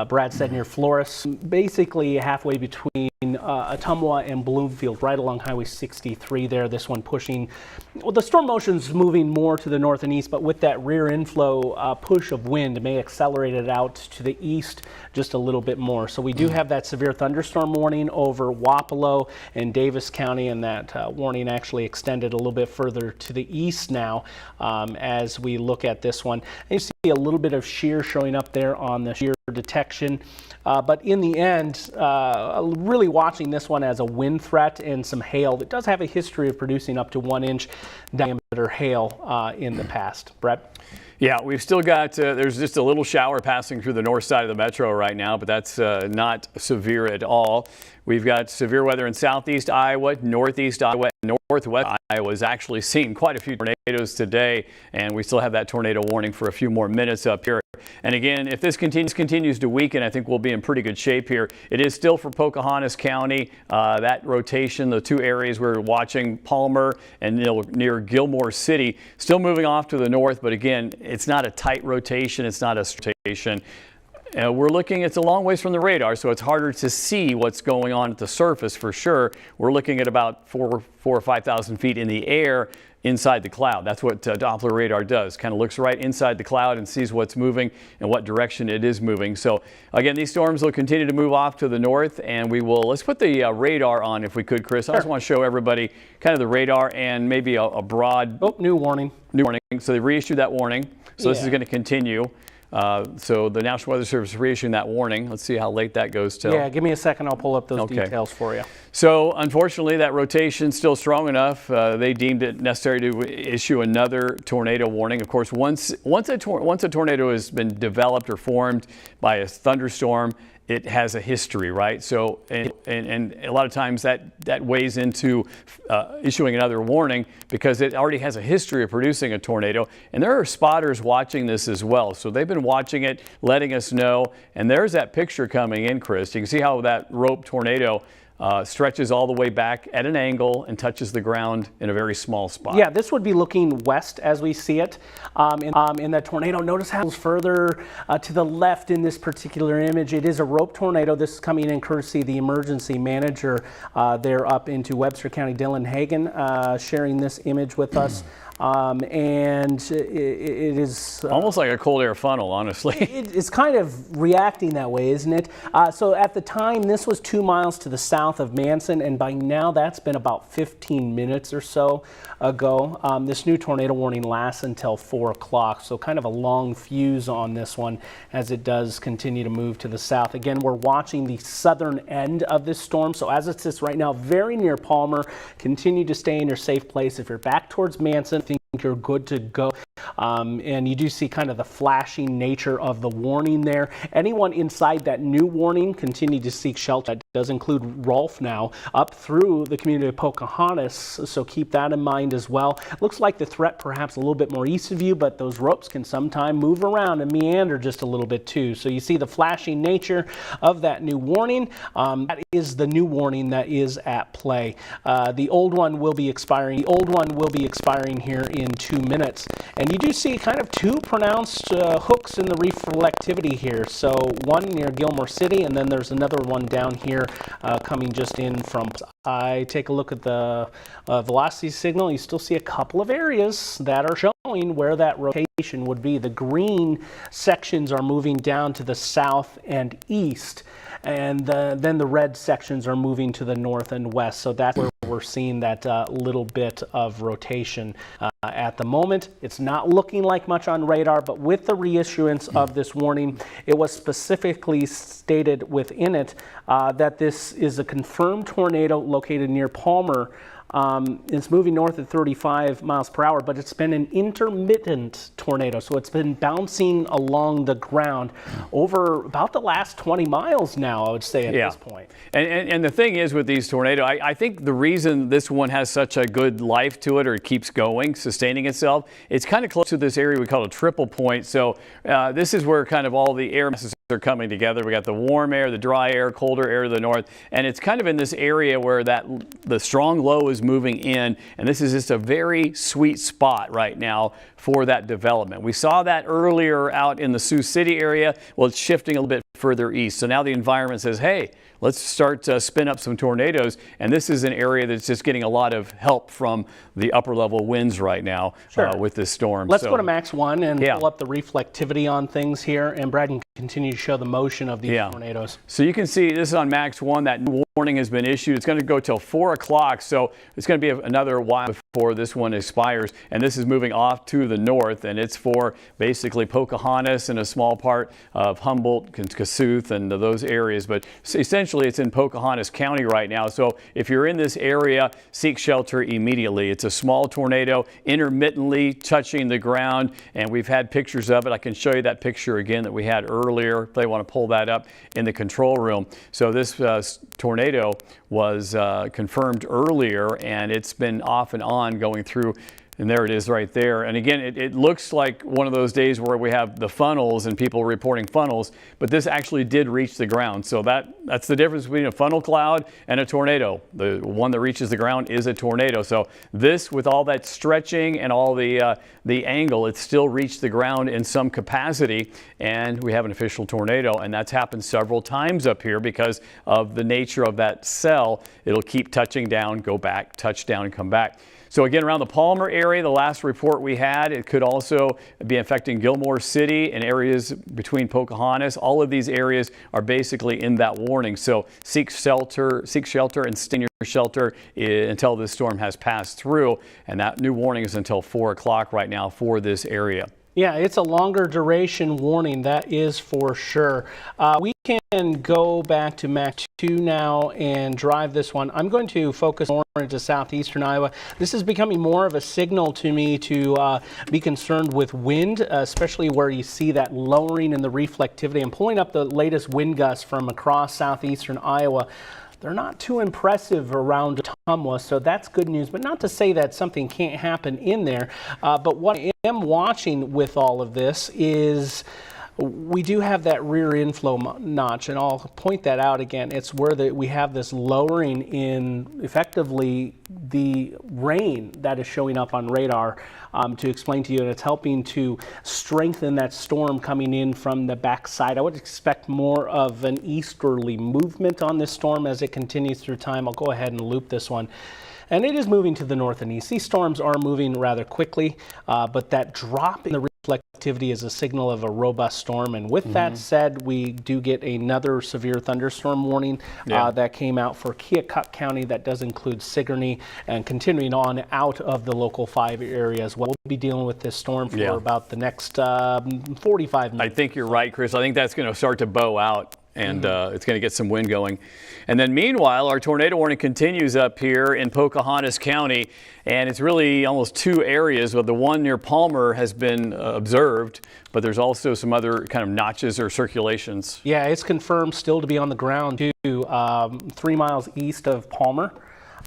Brad said, near Flores, basically halfway between Ottumwa and Bloomfield right along Highway 63 there. This one pushing, well, the storm motion's moving more to the north and east, but with that rear inflow push of wind may accelerate it out to the east just a little bit more. So we do have that severe thunderstorm warning over Wapello and Davis County, and that warning actually extended a little bit further to the east now as we look at this one. And you see a little bit of shear showing up there on the shear detection. But in the end, really watching this one as a wind threat and some hail. It does have a history of producing up to 1 inch diameter hail in the past. Brett? Yeah, we've still got, there's just a little shower passing through the north side of the metro right now, but that's not severe at all. We've got severe weather in southeast Iowa, northeast Iowa, and northwest Iowa is actually seeing quite a few tornadoes today, and we still have that tornado warning for a few more minutes up here. And again, if this continues to weaken, I think we'll be in pretty good shape here. It is still for Pocahontas County, that rotation, the two areas we're watching, Palmer and near Gilmore City, still moving off to the north, but again, it's not a tight rotation, it's not a rotation. We're looking, it's a long ways from the radar, so it's harder to see what's going on at the surface for sure. We're looking at about 4,000 or 5,000 feet in the air inside the cloud. That's what Doppler radar does, kind of looks right inside the cloud and sees what's moving and what direction it is moving. So again, these storms will continue to move off to the north, and we will, let's put the radar on if we could, Chris. I just want to show everybody kind of the radar and maybe a broad... Oh, new warning. New warning. So they reissued that warning. So this is going to continue. So the National Weather Service is reissuing that warning. Let's see how late that goes till. Yeah, give me a second. I'll pull up those details for you. So unfortunately, that rotation's still strong enough. They deemed it necessary to issue another tornado warning. Of course, once a tornado has been developed or formed by a thunderstorm, it has a history, right? So, and a lot of times that weighs into issuing another warning because it already has a history of producing a tornado. And there are spotters watching this as well. So they've been watching it, letting us know. And there's that picture coming in, Chris. You can see how that rope tornado stretches all the way back at an angle and touches the ground in a very small spot. Yeah, this would be looking west as we see it in that tornado. Notice how it's further to the left in this particular image. It is a rope tornado. This is coming in courtesy of the emergency manager there up into Webster County, Dylan Hagan, sharing this image with us. And it is almost like a cold air funnel, honestly. It's kind of reacting that way, isn't it? So at the time, this was 2 miles to the south of Manson, and by now that's been about 15 minutes or so ago. This new tornado warning lasts until 4 o'clock, so kind of a long fuse on this one as it does continue to move to the south. Again, we're watching the southern end of this storm, so as it sits right now, very near Palmer. Continue to stay in your safe place. If you're back towards Manson, I think you're good to go. And you do see kind of the flashing nature of the warning there. Anyone inside that new warning, continue to seek shelter. That does include Rolfe now up through the community of Pocahontas, so keep that in mind as well. Looks like the threat perhaps a little bit more east of you, but those ropes can sometimes move around and meander just a little bit too. So you see the flashing nature of that new warning. That is the new warning that is at play. The old one will be expiring. The old one will be expiring here in 2 minutes. And you do see kind of two pronounced hooks in the reflectivity here. So one near Gilmore City, and then there's another one down here coming just in from. I take a look at the velocity signal. You still see a couple of areas that are showing where that rotation would be. The green sections are moving down to the south and east, and then the red sections are moving to the north and west. So that's where we're seeing that little bit of rotation at the moment. It's not looking like much on radar, but with the reissuance of this warning, it was specifically stated within it that this is a confirmed tornado located near Palmer. It's moving north at 35 miles per hour, but it's been an intermittent tornado. So it's been bouncing along the ground over about the last 20 miles now, I would say, at this point. And the thing is with these tornadoes, I think the reason this one has such a good life to it, or it keeps going, sustaining itself, it's kind of close to this area we call a triple point. So this is where kind of all the air masses are coming together. We got the warm air, the dry air, colder air to the north, and it's kind of in this area where the strong low is moving in, and this is just a very sweet spot right now for that development. We saw that earlier out in the Sioux City area. Well, it's shifting a little bit further east, so now the environment says, hey, let's start to spin up some tornadoes, and this is an area that's just getting a lot of help from the upper level winds right now. Sure. With this storm. Let's go to Max 1 and yeah. pull up the reflectivity on things here, and Brad can continue to show the motion of these tornadoes. So you can see this is on Max 1. That warning has been issued. It's going to go till 4 o'clock, so it's going to be another while before this one expires. And this is moving off to the north, and it's for basically Pocahontas and a small part of Humboldt, Kossuth, and those areas. But essentially, it's in Pocahontas County right now. So if you're in this area, seek shelter immediately. It's a small tornado, intermittently touching the ground, and we've had pictures of it. I can show you that picture again that we had earlier if they want to pull that up in the control room. So this tornado was confirmed earlier, and it's been off and on going through. And there it is right there. And again, it looks like one of those days where we have the funnels and people reporting funnels, but this actually did reach the ground. So that's the difference between a funnel cloud and a tornado. The one that reaches the ground is a tornado. So this, with all that stretching and all the angle, it still reached the ground in some capacity, and we have an official tornado. And that's happened several times up here because of the nature of that cell. It'll keep touching down, go back, touch down, and come back. So again, around the Palmer area, the last report we had, it could also be affecting Gilmore City and areas between Pocahontas. All of these areas are basically in that warning. So seek shelter and stay in your shelter until this storm has passed through. And that new warning is until 4 o'clock right now for this area. Yeah, it's a longer duration warning, that is for sure. We can go back to Max 2 now and drive this one. I'm going to focus more into southeastern Iowa. This is becoming more of a signal to me to be concerned with wind, especially where you see that lowering in the reflectivity. I'm pulling up the latest wind gusts from across southeastern Iowa. They're not too impressive around Ottumwa, so that's good news, but not to say that something can't happen in there. But what I am watching with all of this is we do have that rear inflow notch, and I'll point that out again. It's where we have this lowering in effectively the rain that is showing up on radar to explain to you, and it's helping to strengthen that storm coming in from the backside. I would expect more of an easterly movement on this storm as it continues through time. I'll go ahead and loop this one. And it is moving to the north and east. These storms are moving rather quickly, but that drop in the reflectivity is a signal of a robust storm. And with that said, we do get another severe thunderstorm warning that came out for Keokuk County. That does include Sigourney, and continuing on out of the local 5 areas. We'll be dealing with this storm for about the next 45 minutes. I think you're right, Chris. I think that's going to start to bow out. And it's going to get some wind going. And then meanwhile, our tornado warning continues up here in Pocahontas County. And it's really almost 2 areas. But the one near Palmer has been observed, but there's also some other kind of notches or circulations. Yeah, it's confirmed still to be on the ground too, 3 miles east of Palmer.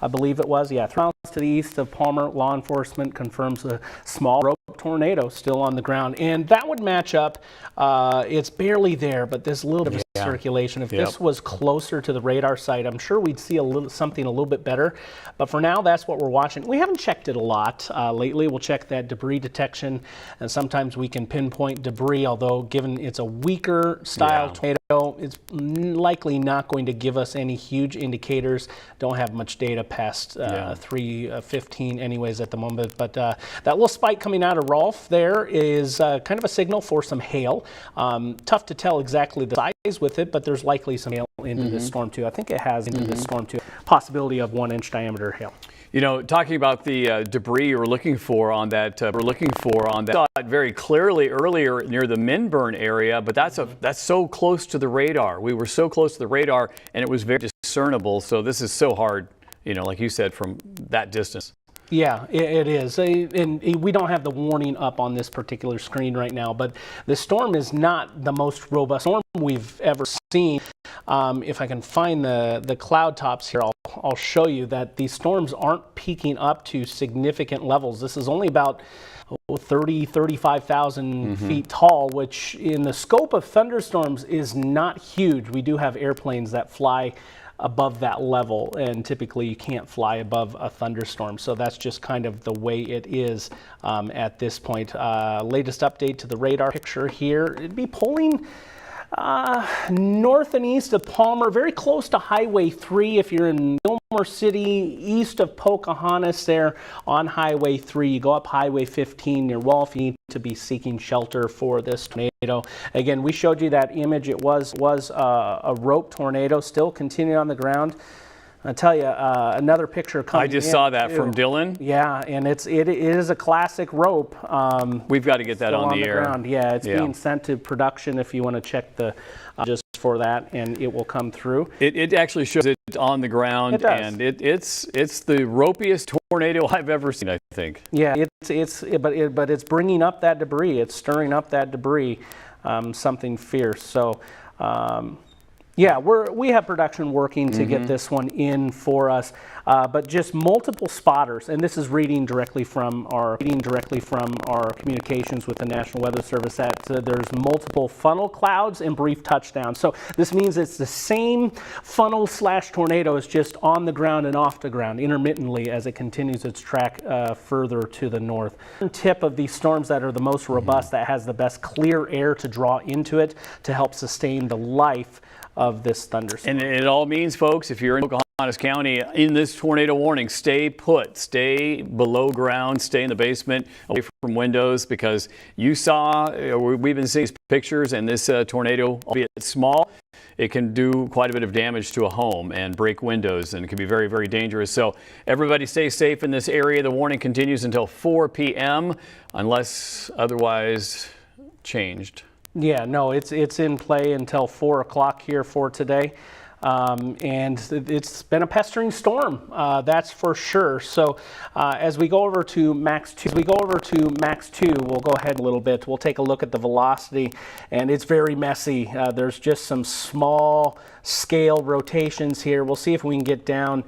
I believe it was, 3 miles to the east of Palmer. Law enforcement confirms a small rope tornado still on the ground. And that would match up. It's barely there, but there's a little bit of circulation. If this was closer to the radar site, I'm sure we'd see something a little bit better. But for now, that's what we're watching. We haven't checked it a lot lately. We'll check that debris detection, and sometimes we can pinpoint debris, although given it's a weaker style tornado, it's likely not going to give us any huge indicators. Don't have much data past 3:15 anyways at the moment. But that little spike coming out of Rolfe there is kind of a signal for some hail. Tough to tell exactly the size with it, but there's likely some hail into this storm too. I think it has into this storm too. Possibility of 1-inch diameter hail. You know, talking about the debris we're looking for on that, saw it very clearly earlier near the Minburn area, but that's so close to the radar. We were so close to the radar, and it was very discernible. So this is so hard, you know, like you said, from that distance. Yeah, it is. And we don't have the warning up on this particular screen right now, but the storm is not the most robust storm we've ever seen. If I can find the cloud tops here, I'll show you that these storms aren't peaking up to significant levels. This is only about 35,000 feet tall, which in the scope of thunderstorms is not huge. We do have airplanes that fly above that level, and typically you can't fly above a thunderstorm. So that's just kind of the way it is at this point. Latest update to the radar picture here. It'd be pulling north and east of Palmer, very close to Highway 3 if you're in Gilmore City, east of Pocahontas there on Highway 3. You go up Highway 15 near Wolf, you need to be seeking shelter for this tornado. Again, we showed you that image. It was a rope tornado, still continuing on the ground. I tell you, another picture coming in. I just saw that from Dylan. Yeah, and it is a classic rope. We've got to get that on the air. Ground. Yeah, it's being sent to production if you want to check the just for that, and it will come through. It actually shows it on the ground, it does. And it's the ropiest tornado I've ever seen, I think. Yeah, but it's bringing up that debris. It's stirring up that debris, something fierce. So. Yeah, we have production working to get this one in for us, but just multiple spotters, and this is reading directly from our communications with the National Weather Service that there's multiple funnel clouds and brief touchdowns. So this means it's the same funnel / tornado, is just on the ground and off the ground intermittently as it continues its track further to the north. Tip of these storms that are the most robust, that has the best clear air to draw into it to help sustain the life of this thunderstorm. And it all means, folks, if you're in Pocahontas County in this tornado warning, stay put, stay below ground, stay in the basement, away from windows, because you saw, we've been seeing pictures, and this tornado, albeit small, it can do quite a bit of damage to a home and break windows, and it can be very, very dangerous. So everybody stay safe in this area. The warning continues until 4 p.m. unless otherwise changed. Yeah, no, it's in play until 4 o'clock here for today. And it's been a pestering storm, that's for sure. So as we go over to Max 2, we'll go ahead a little bit. We'll take a look at the velocity, and it's very messy. There's just some small scale rotations here. We'll see if we can get down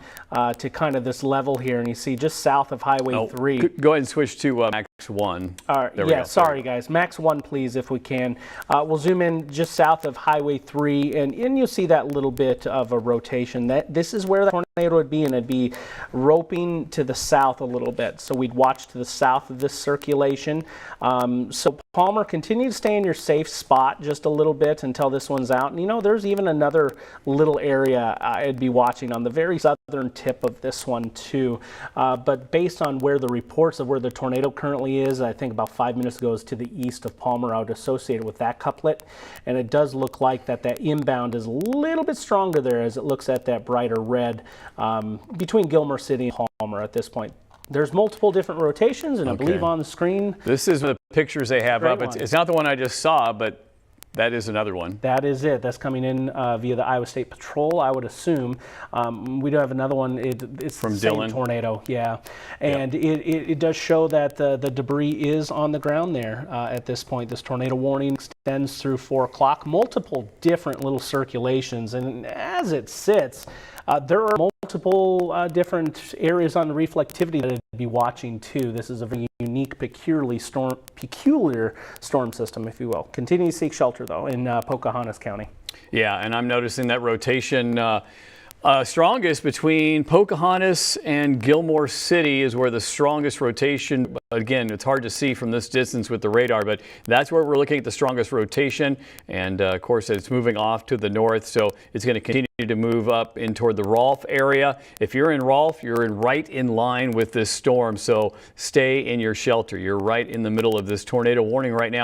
to kind of this level here, and you see just south of Highway 3. Go ahead and switch to Max 1. Yeah, sorry guys, Max 1 please, if we can. We'll zoom in just south of Highway 3, and you'll see that little bit of a rotation. This is where the tornado would be, and it'd be roping to the south a little bit. So we'd watch to the south of this circulation. So Palmer, continue to stay in your safe spot just a little bit until this one's out. And you know, there's even another little area I'd be watching on the very southern tip of this one too. But based on where the reports of where the tornado currently is, I think about 5 minutes ago, is to the east of Palmer. I would associate it with that couplet, and it does look like that inbound is a little bit stronger there as it looks at that brighter red between Gilmore City and Palmer at this point. There's multiple different rotations, and I believe on the screen. This is the pictures they have up. It's not the one I just saw, but that is another one. That is it. That's coming in via the Iowa State Patrol, I would assume. We do have another one. It's from the same Dylan tornado, yeah. And it does show that the debris is on the ground there at this point. This tornado warning extends through 4 o'clock. Multiple different little circulations, and as it sits, there are multiple different areas on the reflectivity that I'd be watching too. This is a very unique, peculiar storm system, if you will. Continue to seek shelter though in Pocahontas County. Yeah, and I'm noticing that rotation strongest between Pocahontas and Gilmore City is where the strongest rotation. Again, it's hard to see from this distance with the radar, but that's where we're looking at the strongest rotation. And of course, it's moving off to the north, so it's going to continue to move up in toward the Rolfe area. If you're in Rolfe, you're right in line with this storm, so stay in your shelter. You're right in the middle of this tornado warning right now.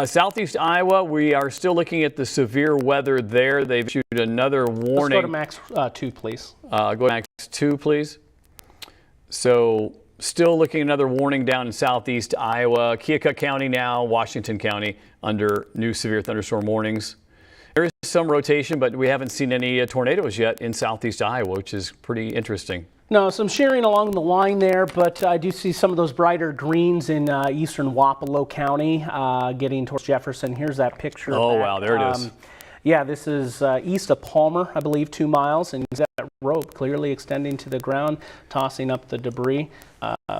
Southeast Iowa, we are still looking at the severe weather there. They've issued another warning. Let's go to Max 2, please. Go to Max 2, please. So still looking at another warning down in southeast Iowa, Keokuk County now, Washington County under new severe thunderstorm warnings. There is some rotation, but we haven't seen any tornadoes yet in southeast Iowa, which is pretty interesting. No, some shearing along the line there, but I do see some of those brighter greens in eastern Wapello County getting towards Jefferson. Here's that picture. Oh, wow, there it is. Yeah, this is east of Palmer, I believe, 2 miles, and that rope clearly extending to the ground, tossing up the debris.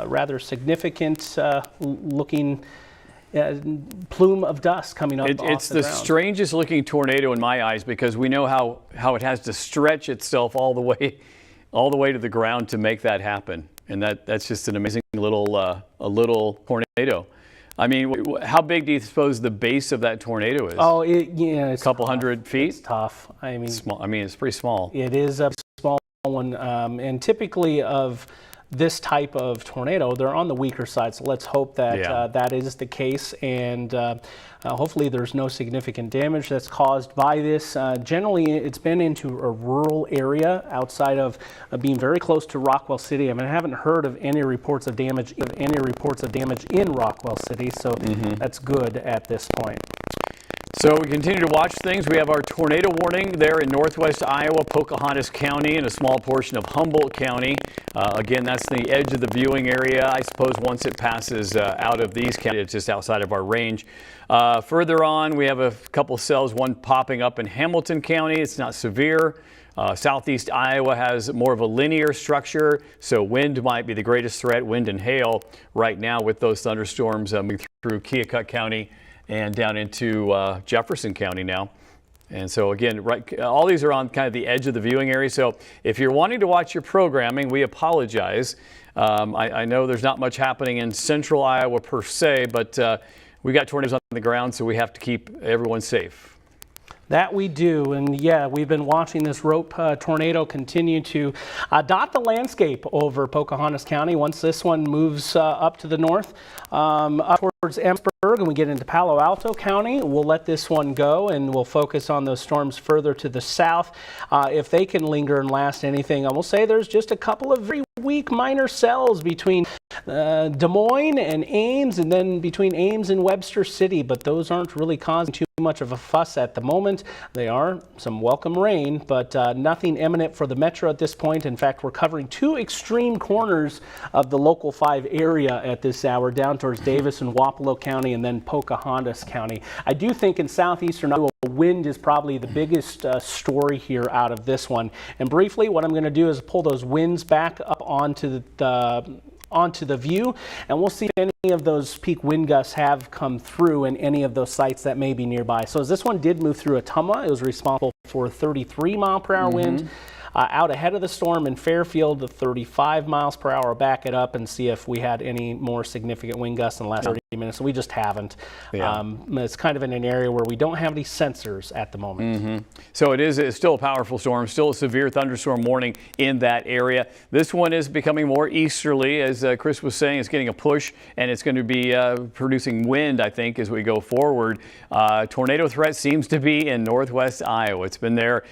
Rather significant looking plume of dust coming up. It's the strangest looking tornado in my eyes, because we know how it has to stretch itself all the way to the ground to make that happen, and that's just an amazing little a little tornado. I mean, how big do you suppose the base of that tornado is? Oh, it's a couple tough. 100 feet. It's tough. I mean, small. I mean, it's pretty small. It is a small one, and typically of this type of tornado, they're on the weaker side. So let's hope that that is the case, and hopefully there's no significant damage that's caused by this. Generally, it's been into a rural area outside of being very close to Rockwell City. I mean, I haven't heard of any reports of damage in Rockwell City, so that's good at this point. So we continue to watch things. We have our tornado warning there in northwest Iowa, Pocahontas County, and a small portion of Humboldt County. Again, that's the edge of the viewing area. I suppose once it passes out of these counties, it's just outside of our range. Further on, we have a couple cells, one popping up in Hamilton County. It's not severe. Southeast Iowa has more of a linear structure, so wind might be the greatest threat, wind and hail right now with those thunderstorms moving through Keokuk County and down into Jefferson County now. And so again, all these are on kind of the edge of the viewing area. So if you're wanting to watch your programming, we apologize. I know there's not much happening in central Iowa per se, but we got tornadoes on the ground, so we have to keep everyone safe. That we do, and yeah, we've been watching this rope tornado continue to dot the landscape over Pocahontas County. Once this one moves up to the north, up towards Emmitsburg, and we get into Palo Alto County, we'll let this one go, and we'll focus on those storms further to the south. If they can linger and last anything, I will say there's just a couple of very weak minor cells between Des Moines and Ames, and then between Ames and Webster City, but those aren't really causing too much of a fuss at the moment. They are some welcome rain, but nothing imminent for the metro at this point. In fact, we're covering two extreme corners of the Local 5 area at this hour, down towards Davis and Wapello County, and then Pocahontas County. I do think in southeastern Iowa, wind is probably the biggest story here out of this one. And briefly, what I'm going to do is pull those winds back up onto the view, and we'll see if any of those peak wind gusts have come through in any of those sites that may be nearby. So as this one did move through Ottumwa, it was responsible for a 33-mile-per-hour wind. Out ahead of the storm in Fairfield, the 35 miles per hour. Back it up and see if we had any more significant wind gusts in the last 30 minutes. We just haven't. It's kind of in an area where we don't have any sensors at the moment. So it's still a powerful storm, still a severe thunderstorm warning in that area. This one is becoming more easterly, as Chris was saying. It's getting a push, and it's going to be producing wind, I think, as we go forward. Tornado threat seems to be in northwest Iowa. It's been there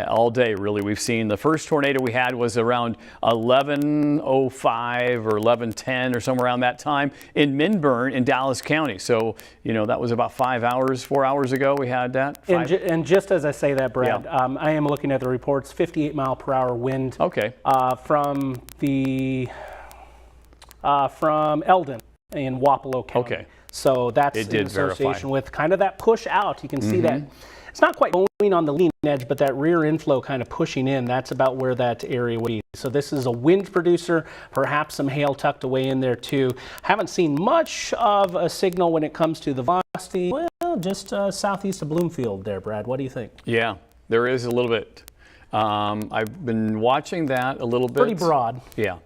all day, really. We've seen the first tornado we had was around 11:05 or 11:10 or somewhere around that time in Minburn in Dallas County. So, you know, that was about 4 hours ago we had that. And just as I say that, Brad, I am looking at the reports, 58-mile-per-hour wind from Eldon in Wapello County. So that's in association with kind of that push out. You can see that it's not quite going on the leading edge, but that rear inflow kind of pushing in, that's about where that area would be. So this is a wind producer, perhaps some hail tucked away in there too. Haven't seen much of a signal when it comes to the velocity. Well, just southeast of Bloomfield there, Brad. What do you think? Yeah, there is a little bit. I've been watching that a little bit. Pretty broad. Yeah.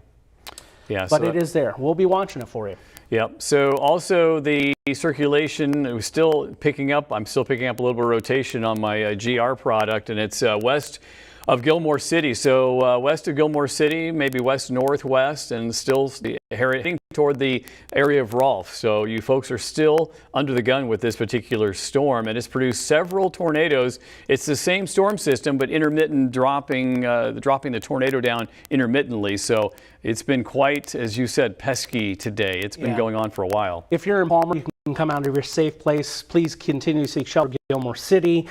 But so it is there. We'll be watching it for you. Yep. So also the circulation was still picking up. I'm still picking up a little bit of rotation on my GR product, and it's west of Gilmore City. So west of Gilmore City, maybe west-northwest, and still heading toward the area of Rolfe. So you folks are still under the gun with this particular storm, and it's produced several tornadoes. It's the same storm system, but intermittent dropping the tornado down intermittently. So it's been quite, as you said, pesky today. It's been going on for a while. If you're in Palmer, you can come out of your safe place. Please continue to seek shelter. Gilmore City,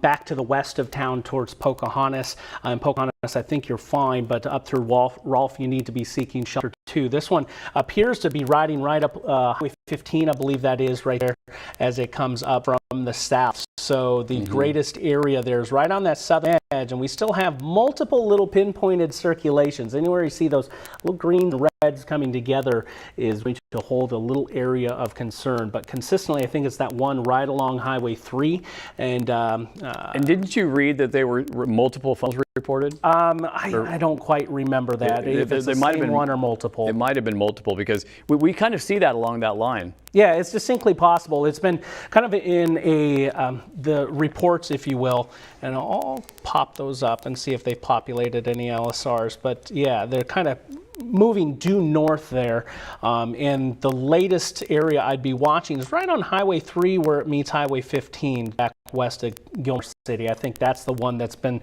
back to the west of town towards Pocahontas. Pocahontas, I think you're fine, but up through Rolfe, you need to be seeking shelter 2. This one appears to be riding right up Highway 15, I believe that is right there as it comes up from the south. So the greatest area there is right on that southern edge, and we still have multiple little pinpointed circulations. Anywhere you see those little green and reds coming together is going to hold a little area of concern. But consistently, I think it's that one right along Highway 3. And didn't you read that they were multiple funnels reported? I don't quite remember that. If it's the same one or multiple. It might have been multiple, because we kind of see that along that line. Yeah, it's distinctly possible. It's been kind of in the reports, if you will, and I'll pop those up and see if they've populated any LSRs. But yeah, they're kind of moving due north there. And the latest area I'd be watching is right on Highway 3 where it meets Highway 15 back west of Gilmer City. I think that's the one that's been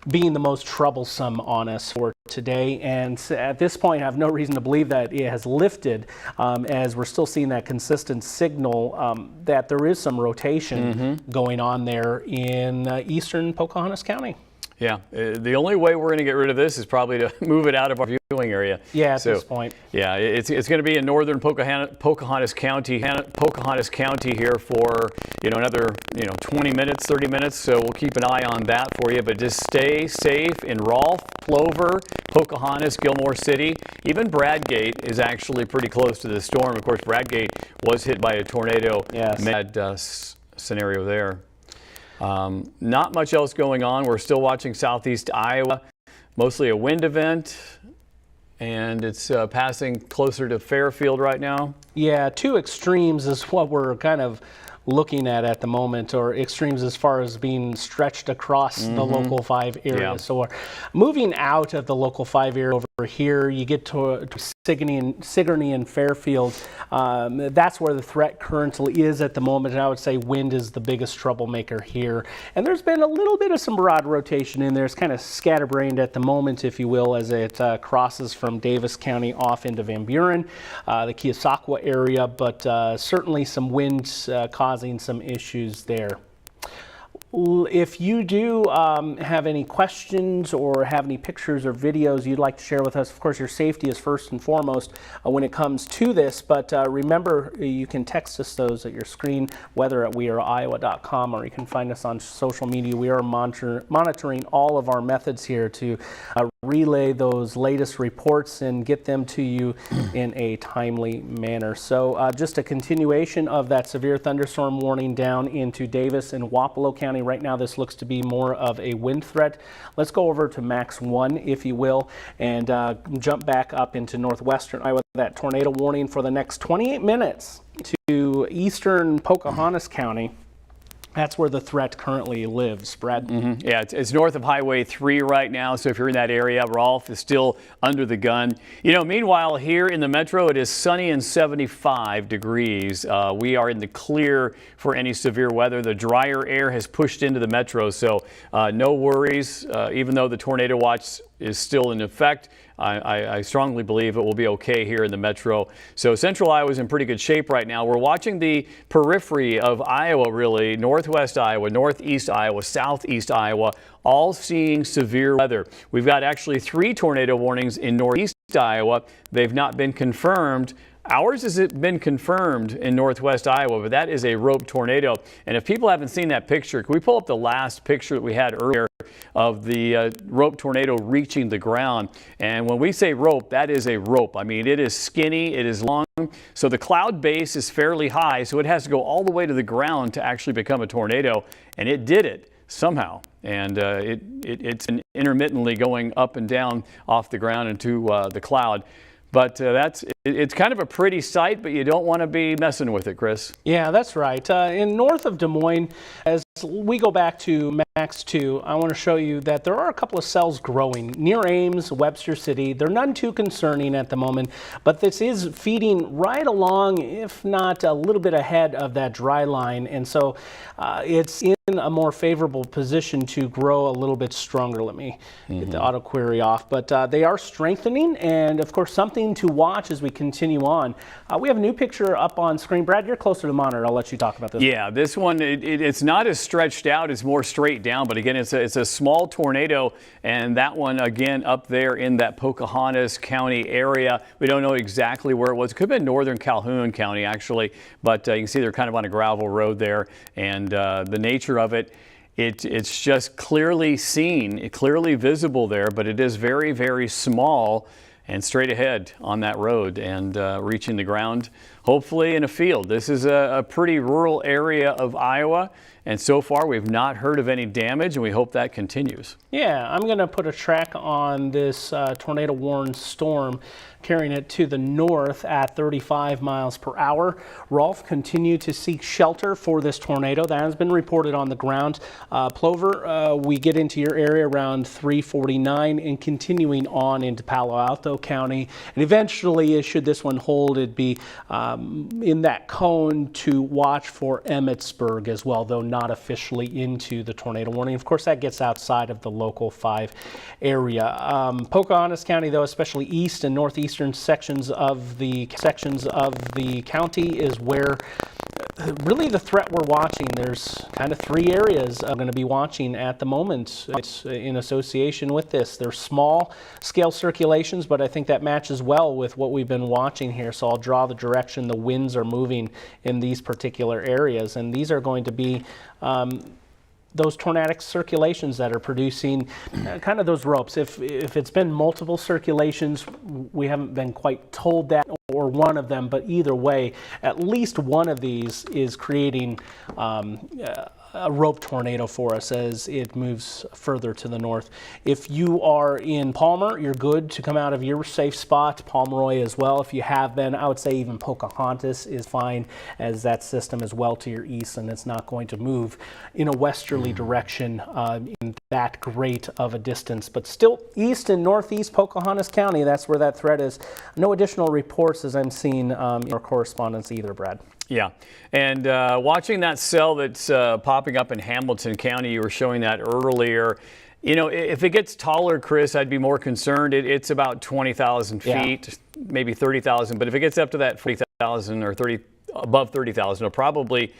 being the most troublesome on us for today, and at this point I have no reason to believe that it has lifted, as we're still seeing that consistent signal that there is some rotation going on there in eastern Pocahontas County. Yeah, the only way we're going to get rid of this is probably to move it out of our viewing area. Yeah, at this point. Yeah, it's going to be in northern Pocahontas County here for another 20 minutes, 30 minutes. So we'll keep an eye on that for you. But just stay safe in Rolfe, Plover, Pocahontas, Gilmore City. Even Bradgate is actually pretty close to the storm. Of course, Bradgate was hit by a tornado. Yes. Scenario there. Not much else going on. We're still watching southeast Iowa, mostly a wind event, and it's passing closer to Fairfield right now. Yeah, 2 extremes is what we're kind of looking at the moment, or extremes as far as being stretched across the local 5 area. Yeah. So we're moving out of the local 5 area over here. You get to Sigourney and Fairfield. That's where the threat currently is at the moment, and I would say wind is the biggest troublemaker here. And there's been a little bit of some broad rotation in there. It's kind of scatterbrained at the moment, if you will, as it crosses from Davis County off into Van Buren, the Keosauqua area, but certainly some winds causing some issues there. If you do have any questions or have any pictures or videos you'd like to share with us, of course your safety is first and foremost when it comes to this, but remember you can text us those at your screen, whether at weareiowa.com, or you can find us on social media. We are monitoring all of our methods here to relay those latest reports and get them to you in a timely manner. So just a continuation of that severe thunderstorm warning down into Davis and Wapello County. Right now this looks to be more of a wind threat. Let's go over to max 1, if you will, and jump back up into northwestern Iowa. That tornado warning for the next 28 minutes to eastern Pocahontas County. That's where the threat currently lives, Brad. Yeah, it's north of Highway 3 right now, so if you're in that area, Rolfe is still under the gun. Meanwhile, here in the metro, it is sunny and 75 degrees. We are in the clear for any severe weather. The drier air has pushed into the metro, so no worries, even though the tornado watch is still in effect. I strongly believe it will be okay here in the metro. So central Iowa is in pretty good shape right now. We're watching the periphery of Iowa, really, northwest Iowa, northeast Iowa, southeast Iowa, all seeing severe weather. We've got actually 3 tornado warnings in northeast Iowa. They've not been confirmed. Ours has been confirmed in northwest Iowa, but that is a rope tornado. And if people haven't seen that picture, can we pull up the last picture that we had earlier of the rope tornado reaching the ground? And when we say rope, that is a rope. I mean, it is skinny, it is long, so the cloud base is fairly high, so it has to go all the way to the ground to actually become a tornado, and it did it somehow. And it's intermittently going up and down off the ground into the cloud. But it's kind of a pretty sight, but you don't want to be messing with it, Chris. Yeah, that's right. In north of Des Moines, as we go back to max 2, I want to show you that there are a couple of cells growing near Ames, Webster City. They're none too concerning at the moment, but this is feeding right along, if not a little bit ahead of that dry line. And so it's in a more favorable position to grow a little bit stronger. Let me get the auto query off. But they are strengthening, and of course something to watch as we continue on. We have a new picture up on screen. Brad, you're closer to the monitor. I'll let you talk about this. Yeah, this one, it's not as stretched out. It's more straight right down. But again, it's a small tornado, and that one again up there in that Pocahontas County area. We don't know exactly where it was. It could have been northern Calhoun County actually, but you can see they're kind of on a gravel road there, and the nature of it. It's just clearly seen, clearly visible there, but it is very, very small and straight ahead on that road and reaching the ground, hopefully in a field. This is a pretty rural area of Iowa, and so far we've not heard of any damage, and we hope that continues. Yeah, I'm going to put a track on this tornado-warned storm, carrying it to the north at 35 miles per hour. Rolf, continue to seek shelter for this tornado. That has been reported on the ground. Plover, we get into your area around 3:49 and continuing on into Palo Alto County. And eventually, should this one hold, it'd be in that cone to watch for Emmetsburg as well, though not officially into the tornado warning. Of course, that gets outside of the local 5 area. Pocahontas County, though, especially east and northeastern sections of the county is where really the threat we're watching. There's kind of 3 areas I'm going to be watching at the moment. It's in association with this. They're small scale circulations, but I think that matches well with what we've been watching here. So I'll draw the direction the winds are moving in these particular areas, and these are going to be those tornadic circulations that are producing kind of those ropes. If it's been multiple circulations, we haven't been quite told that, or one of them, but either way, at least one of these is creating a rope tornado for us as it moves further to the north. If you are in Palmer, you're good to come out of your safe spot. Pomeroy as well. If you have been, I would say even Pocahontas is fine, as that system is well to your east and it's not going to move in a westerly direction in that great of a distance. But still east and northeast Pocahontas County, that's where that threat is. No additional reports as I'm seeing in our correspondence either, Brad. Yeah, and watching that cell that's popping up in Hamilton County, you were showing that earlier. You know, if it gets taller, Chris, I'd be more concerned. It's about 20,000 feet, maybe 30,000. But if it gets up to that 40,000 or above 30,000, it'll probably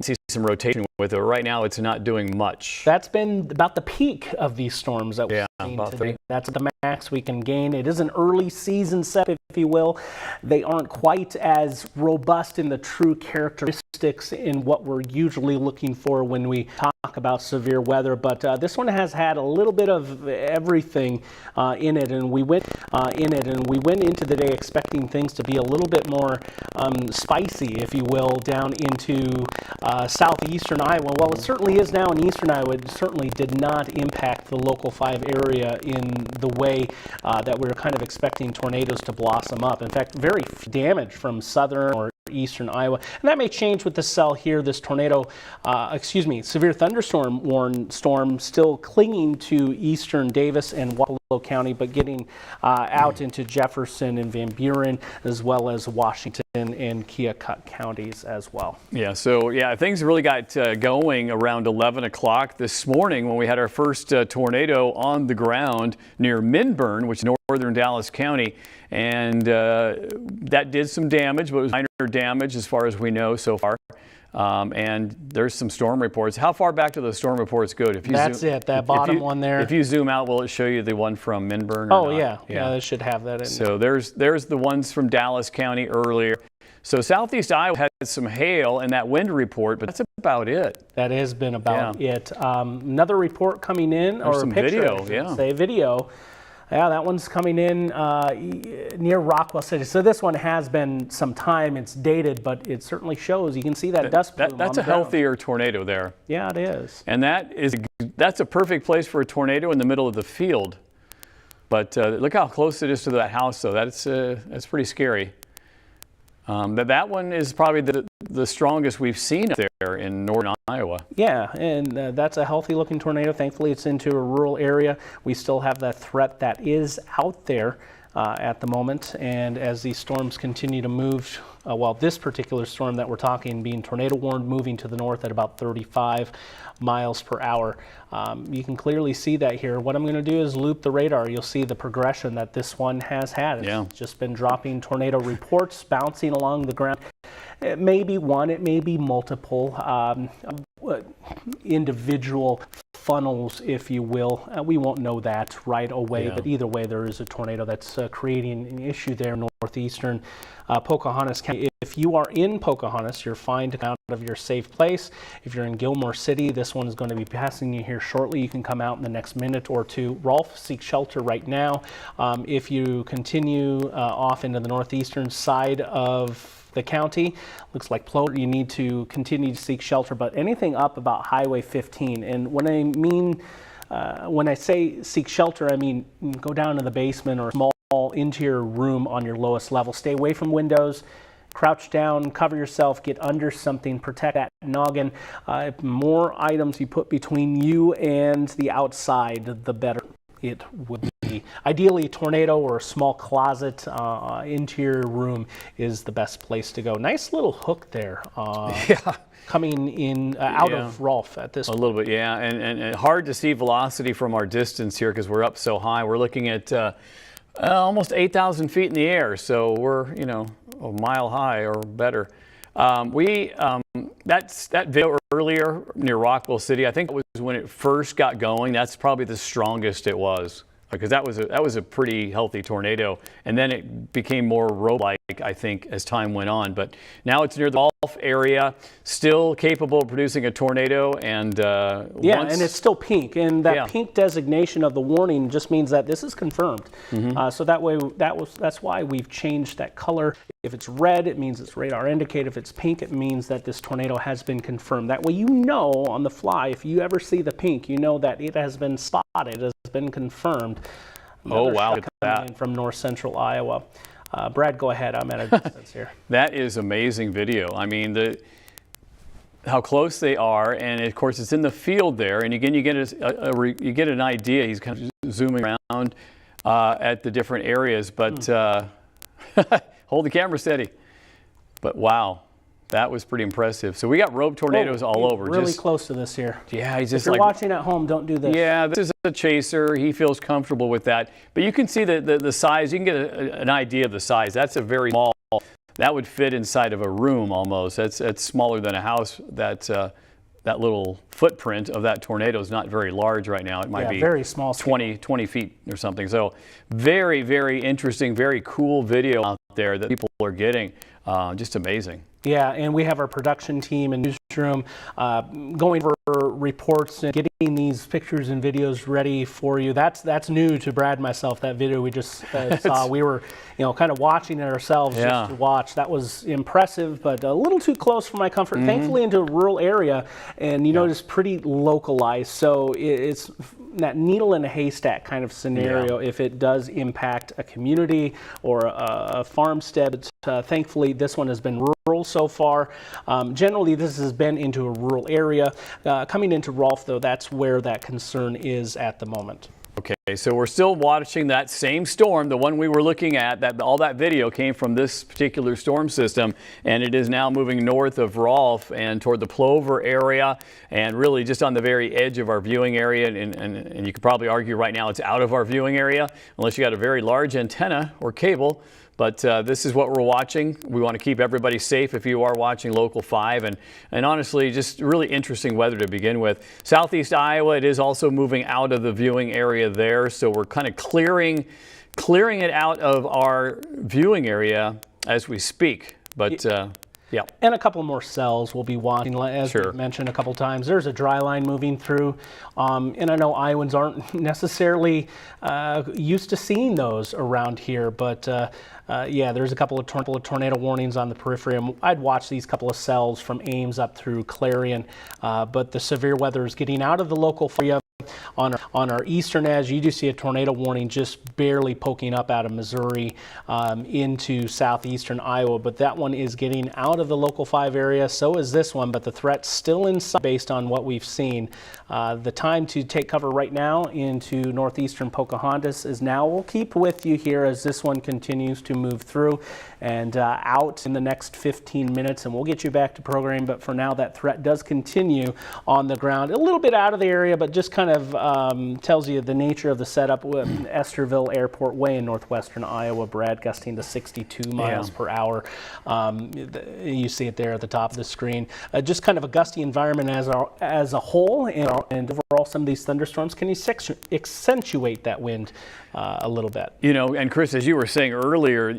see some rotation with it. Right now, it's not doing much. That's been about the peak of these storms that we've seen today. That's the max we can gain. It is an early season set, if you will. They aren't quite as robust in the true characteristics in what we're usually looking for when we talk about severe weather. But this one has had a little bit of everything in it, and we went into the day expecting things to be a little bit more spicy, if you will, down into southeastern Iowa. Well, it certainly is now in eastern Iowa. It certainly did not impact the local 5 area in the way that we were kind of expecting tornadoes to blossom up. In fact, very damage from southern or eastern Iowa. And that may change with the cell here. This tornado, severe thunderstorm warned storm still clinging to eastern Davis and Wapello County, but getting out into Jefferson and Van Buren, as well as Washington and Keokuk counties as well. Yeah, so things really got going around 11 o'clock this morning when we had our first tornado on the ground near Minburn, which is northern Dallas County. And that did some damage, but it was minor damage as far as we know so far. And there's some storm reports. How far back do those storm reports go? That's it, that bottom one there. If you zoom out, will it show you the one from Minburn? Oh, yeah, they should have that in there. So there's the ones from Dallas County earlier. So southeast Iowa had some hail in that wind report, but that's about it. That has been about it. Another report coming in, there's or some a picture, video, video. Yeah, that one's coming in near Rockwell City. So this one has been some time. It's dated, but it certainly shows. You can see that dust plume. That's a healthier tornado there. Yeah, it is. And that's a perfect place for a tornado in the middle of the field. But look how close it is to that house, though. That's pretty scary. That one is probably the strongest we've seen up there in northern Iowa. Yeah, and that's a healthy-looking tornado. Thankfully, it's into a rural area. We still have that threat that is out there at the moment. And as these storms continue to move, this particular storm that we're talking, being tornado warned, moving to the north at about 35 miles per hour. You can clearly see that here. What I'm going to do is loop the radar. You'll see the progression that this one has had. It's just been dropping tornado reports, bouncing along the ground. It may be one, it may be multiple. individual funnels, if you will. We won't know that right away, but either way, there is a tornado that's creating an issue there in northeastern Pocahontas County. If you are in Pocahontas, you're fine to come out of your safe place. If you're in Gilmore City, this one is going to be passing you here shortly. You can come out in the next minute or two. Rolfe, seek shelter right now. If you continue off into the northeastern side of the county, looks like Plover, you need to continue to seek shelter, but anything up about Highway 15. And when I say seek shelter, I mean go down to the basement or small interior room on your lowest level. Stay away from windows, crouch down, cover yourself, get under something, protect that noggin. More items you put between you and the outside, the better it would be. Ideally, a tornado or a small closet interior room is the best place to go. Nice little hook there. Coming in out of Rolfe at this point. A little bit, yeah, and hard to see velocity from our distance here because we're up so high. We're looking at almost 8,000 feet in the air, so we're, you know, a mile high or better. That video earlier near Rockwell City, I think it was when it first got going. That's probably the strongest it was, because that was a pretty healthy tornado, and then it became more road-like, I think, as time went on. But now it's near the Rolfe area, still capable of producing a tornado, and and it's still pink, and that pink designation of the warning just means that this is confirmed. So that way, that's why we've changed that color. If it's red, it means it's radar indicated. If it's pink, it means that this tornado has been confirmed. That way, you know on the fly, if you ever see the pink, you know that it has been spotted, it has been confirmed. Oh, wow, look at that. From north central Iowa. Brad, go ahead. I'm at a distance here. That is amazing video. I mean, how close they are, and of course it's in the field there. And again, you get an idea. He's kind of zooming around at the different areas, but hold the camera steady. But wow, that was pretty impressive. So we got rope tornadoes all over. Really close to this here. Yeah, he's just if you're watching at home, don't do this. Yeah, this is a chaser. He feels comfortable with that. But you can see the size. You can get an idea of the size. That's a very small. That would fit inside of a room almost. That's smaller than a house. That little footprint of that tornado is not very large right now. It might be very small, 20 feet or something. So very, very interesting, very cool video out there that people are getting. Just amazing. Yeah, and we have our production team and newsroom going over reports and getting these pictures and videos ready for you. That's new to Brad and myself, that video we just saw. We were, kind of watching it ourselves just to watch. That was impressive, but a little too close for my comfort. Thankfully into a rural area, and it's pretty localized. So it's that needle in a haystack kind of scenario if it does impact a community or a farmstead. Thankfully, this one has been rural so far. Generally, this has been into a rural area. Coming into Rolfe, though, that's where that concern is at the moment. Okay, so we're still watching that same storm, the one we were looking at. All that video came from this particular storm system, and it is now moving north of Rolfe and toward the Plover area, and really just on the very edge of our viewing area. And you could probably argue right now it's out of our viewing area, unless you got a very large antenna or cable. But this is what we're watching. We want to keep everybody safe if you are watching Local 5. And honestly, just really interesting weather to begin with. Southeast Iowa, it is also moving out of the viewing area there. So we're kind of clearing it out of our viewing area as we speak. But yeah. And a couple more cells we'll be watching, as we mentioned a couple times. There's a dry line moving through, and I know Iowans aren't necessarily used to seeing those around here, but yeah, there's a couple of tornado warnings on the periphery. I'd watch these couple of cells from Ames up through Clarion, but the severe weather is getting out of the local area. On our eastern edge, you do see a tornado warning just barely poking up out of Missouri into southeastern Iowa, but that one is getting out of the Local 5 area. So is this one, but the threat's still inside based on what we've seen. The time to take cover right now into northeastern Pocahontas is now. We'll keep with you here as this one continues to move through and out in the next 15 minutes, and we'll get you back to programming. But for now, that threat does continue on the ground, a little bit out of the area, but just kind of of tells you the nature of the setup. Estherville Airport way in northwestern Iowa, Brad, gusting to 62 miles per hour. You see it there at the top of the screen. Just kind of a gusty environment as a whole, and overall some of these thunderstorms can accentuate that wind a little bit. You know, and Chris, as you were saying earlier,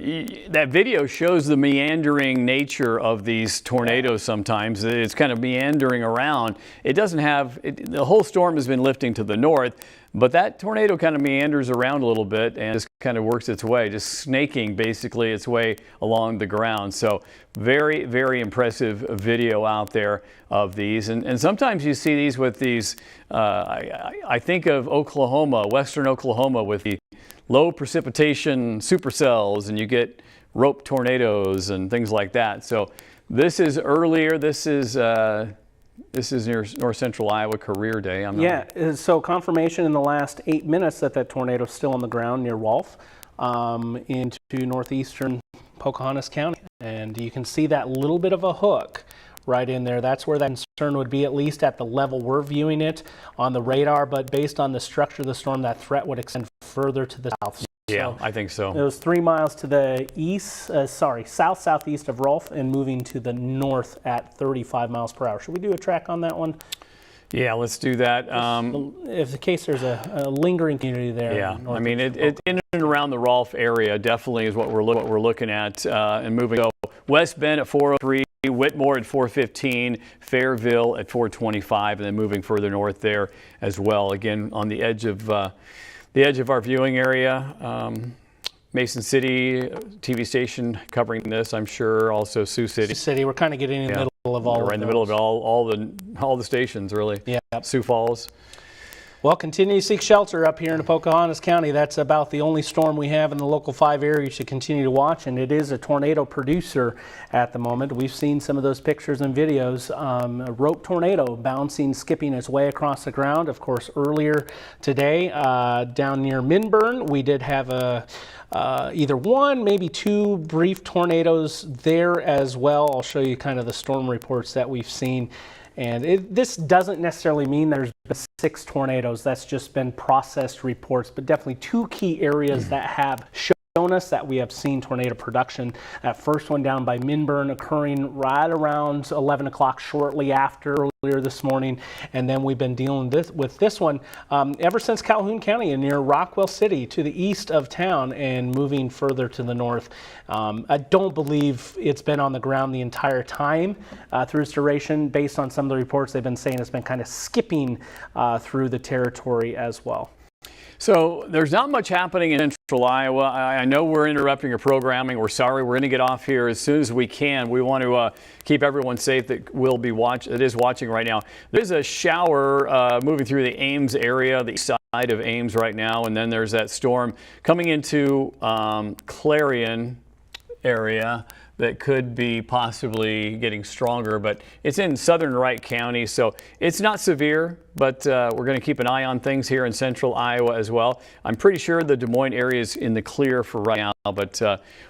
that video shows the meandering nature of these tornadoes sometimes. It's kind of meandering around. It doesn't have, the whole storm has been lifting to the north, but that tornado kind of meanders around a little bit and just kind of works its way, just snaking basically its way along the ground. So very, very impressive video out there of these. And sometimes you see these with these, I think of Oklahoma, western Oklahoma, with the low precipitation supercells, and you get rope tornadoes and things like that. So this is earlier. This is near north central Iowa, career day. So confirmation in the last 8 minutes that that tornado is still on the ground near Wolf into northeastern Pocahontas County. And you can see that little bit of a hook right in there. That's where that concern would be, at least at the level we're viewing it on the radar. But based on the structure of the storm, that threat would extend further to the south. Yeah, I think so. It was 3 miles to the east, south-southeast of Rolfe, and moving to the north at 35 miles per hour. Should we do a track on that one? Yeah, let's do that. If the case there's a lingering community there. Yeah, I mean, it in and around the Rolfe area definitely is what we're looking at and moving. So West Bend at 403, Whitmore at 415, Fairville at 425, and then moving further north there as well. Again, on the edge of our viewing area. Mason City TV station covering this, I'm sure. Also Sioux City. We're kind of getting in the middle of all. Right in the middle of all the stations, really. Yeah. Sioux Falls. Well, continue to seek shelter up here in Pocahontas County. That's about the only storm we have in the local 5 area you should continue to watch, and it is a tornado producer at the moment. We've seen some of those pictures and videos. A rope tornado bouncing, skipping its way across the ground. Of course, earlier today down near Minburn, we did have either one, maybe 2 brief tornadoes there as well. I'll show you kind of the storm reports that we've seen. And this doesn't necessarily mean there's been 6 tornadoes. That's just been processed reports, but definitely 2 key areas that have shown us that we have seen tornado production. That first one down by Minburn occurring right around 11 o'clock shortly after earlier this morning. And then we've been dealing with this one ever since Calhoun County and near Rockwell City to the east of town and moving further to the north. I don't believe it's been on the ground the entire time through its duration. Based on some of the reports, they've been saying it's been kind of skipping through the territory as well. So there's not much happening in central Iowa. I know we're interrupting your programming. We're sorry. We're going to get off here as soon as we can. We want to keep everyone safe that will be watching right now. There's a shower moving through the Ames area, the east side of Ames right now, and then there's that storm coming into Clarion area that could be possibly getting stronger, but it's in southern Wright County, so it's not severe, but we're going to keep an eye on things here in central Iowa as well. I'm pretty sure the Des Moines area is in the clear for right now, but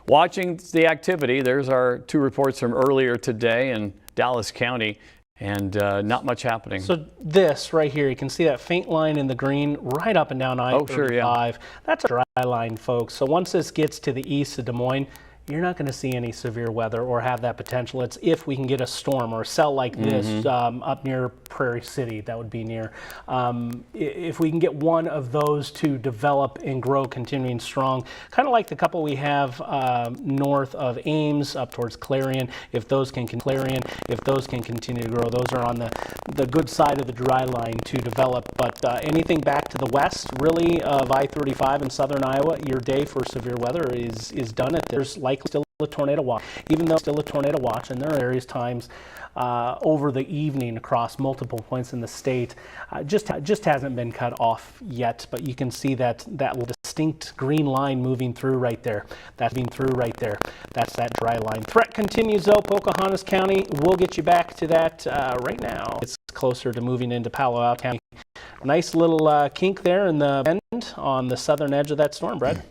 watching the activity, there's our 2 reports from earlier today in Dallas County, and not much happening. So this right here, you can see that faint line in the green right up and down I-35. Oh, sure, yeah. That's a dry line, folks. So once this gets to the east of Des Moines, you're not going to see any severe weather or have that potential. It's if we can get a storm or a cell like this up near Prairie City, that would be near. If we can get one of those to develop and grow continuing strong, kind of like the couple we have north of Ames up towards Clarion, if those can continue to grow, those are on the good side of the dry line to develop. But anything back to the west, really, of I-35 in southern Iowa, your day for severe weather is done. There's likely still a tornado watch, even though still a tornado watch, and there are various times over the evening across multiple points in the state. Just hasn't been cut off yet, but you can see that distinct green line moving through right there. That's that dry line. Threat continues though. Pocahontas County, we'll get you back to that right now. It's closer to moving into Palo Alto County. Nice little kink there in the bend on the southern edge of that storm, Brad.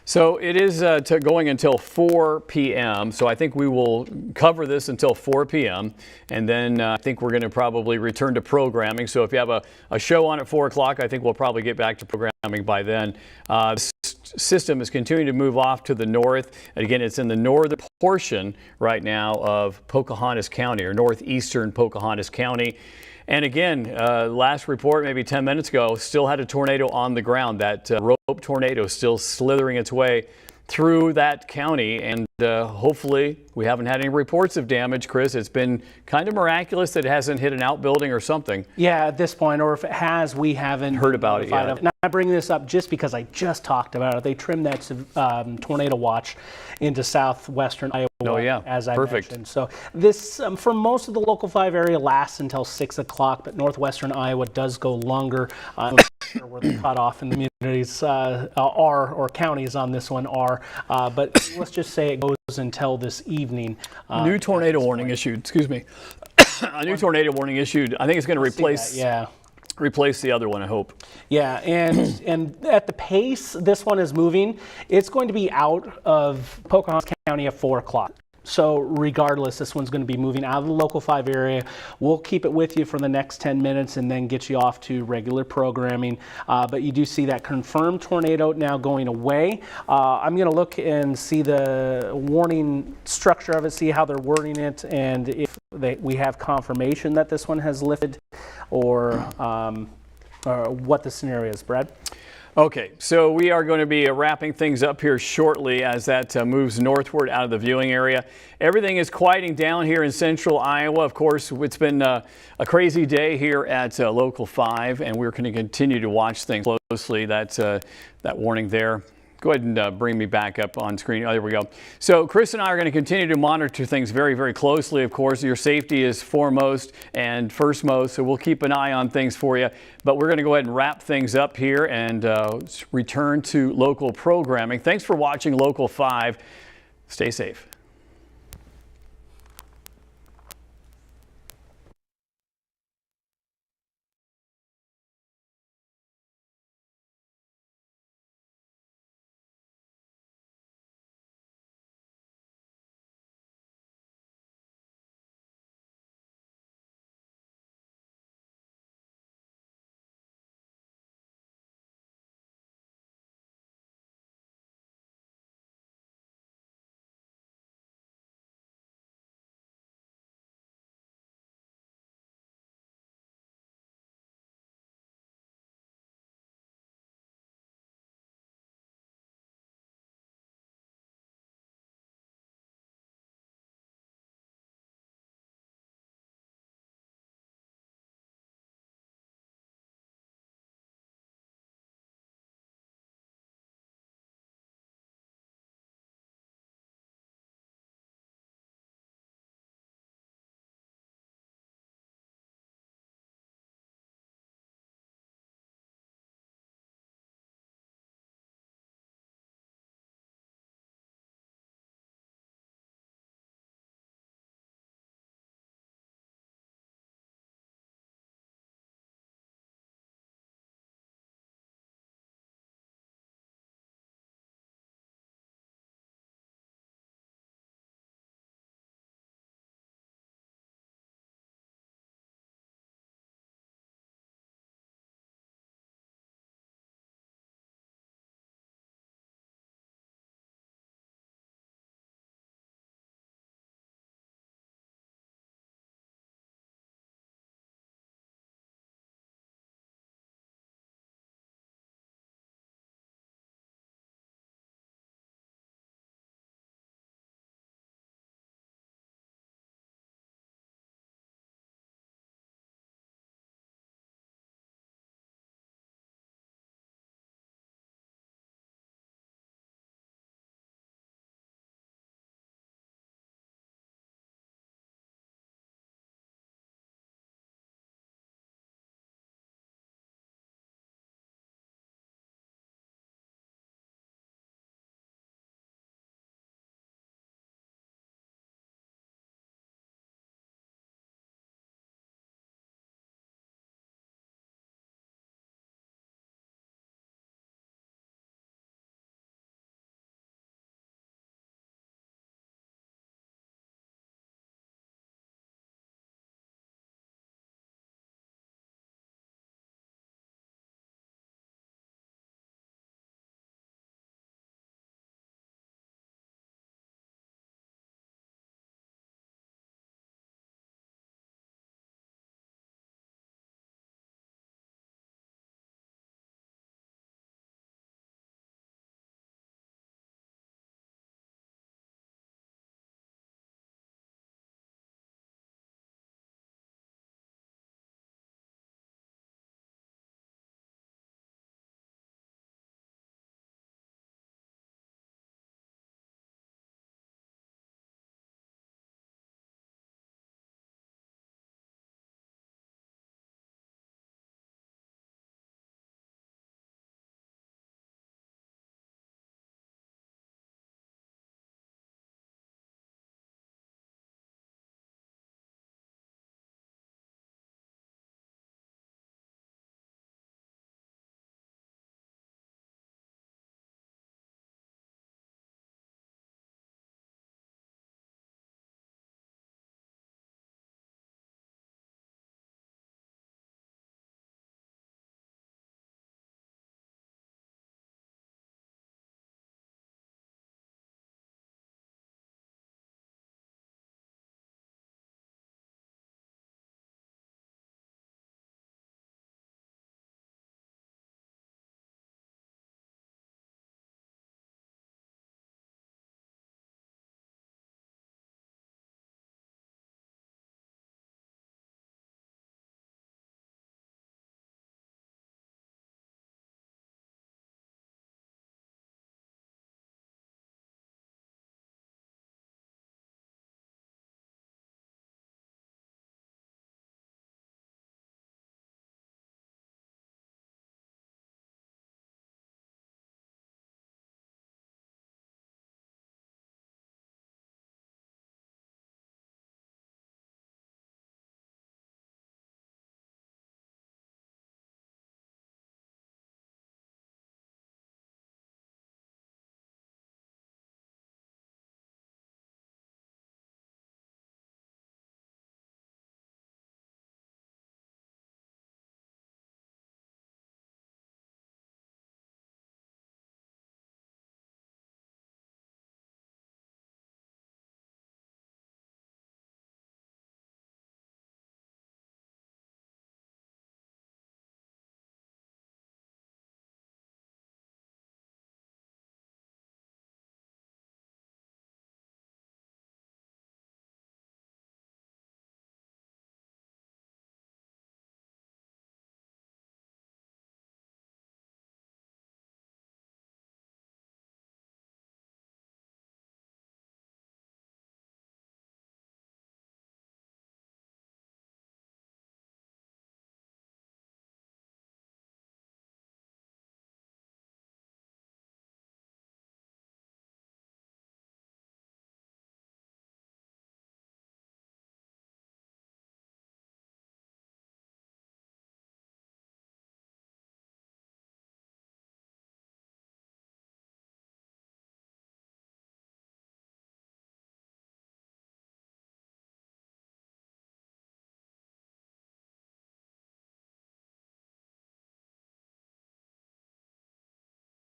So it is going until 4 p.m. So I think we will cover this until 4 p.m. And then I think we're going to probably return to programming. So if you have a show on at 4 o'clock, I think we'll probably get back to programming by then. This system is continuing to move off to the north. And again, it's in the northern portion right now of Pocahontas County, or northeastern Pocahontas County. And again, last report maybe 10 minutes ago, still had a tornado on the ground. That rope tornado still slithering its way through that county, and hopefully we haven't had any reports of damage. Chris, it's been kind of miraculous that it hasn't hit an outbuilding or something. Yeah, at this point, or if it has, we haven't heard about it yet. And I bring this up just because I just talked about it. They trimmed that tornado watch into southwestern Iowa. Oh yeah, as I perfect. mentioned. So this, for most of the local 5 area, lasts until 6 o'clock, but northwestern Iowa does go longer. Where the cutoff in the communities are, or counties on this one are, but let's just say it goes until this evening. New tornado warning issued. Excuse me. A new tornado warning issued. I think it's going to replace. Yeah. Replace the other one, I hope. Yeah, and at the pace this one is moving, it's going to be out of Pocahontas County at 4 o'clock. So regardless, this one's going to be moving out of the local 5 area. We'll keep it with you for the next 10 minutes and then get you off to regular programming. But you do see that confirmed tornado now going away. I'm going to look and see the warning structure of it, see how they're wording it, and if we have confirmation that this one has lifted, or what the scenario is, Brad. Okay, so we are going to be wrapping things up here shortly as that moves northward out of the viewing area. Everything is quieting down here in central Iowa. Of course, it's been a crazy day here at Local 5, and we're going to continue to watch things closely. That warning there. Go ahead and bring me back up on screen. Oh, there we go. So Chris and I are going to continue to monitor things very, very closely. Of course, your safety is foremost and firstmost, so we'll keep an eye on things for you. But we're going to go ahead and wrap things up here and return to local programming. Thanks for watching Local 5. Stay safe.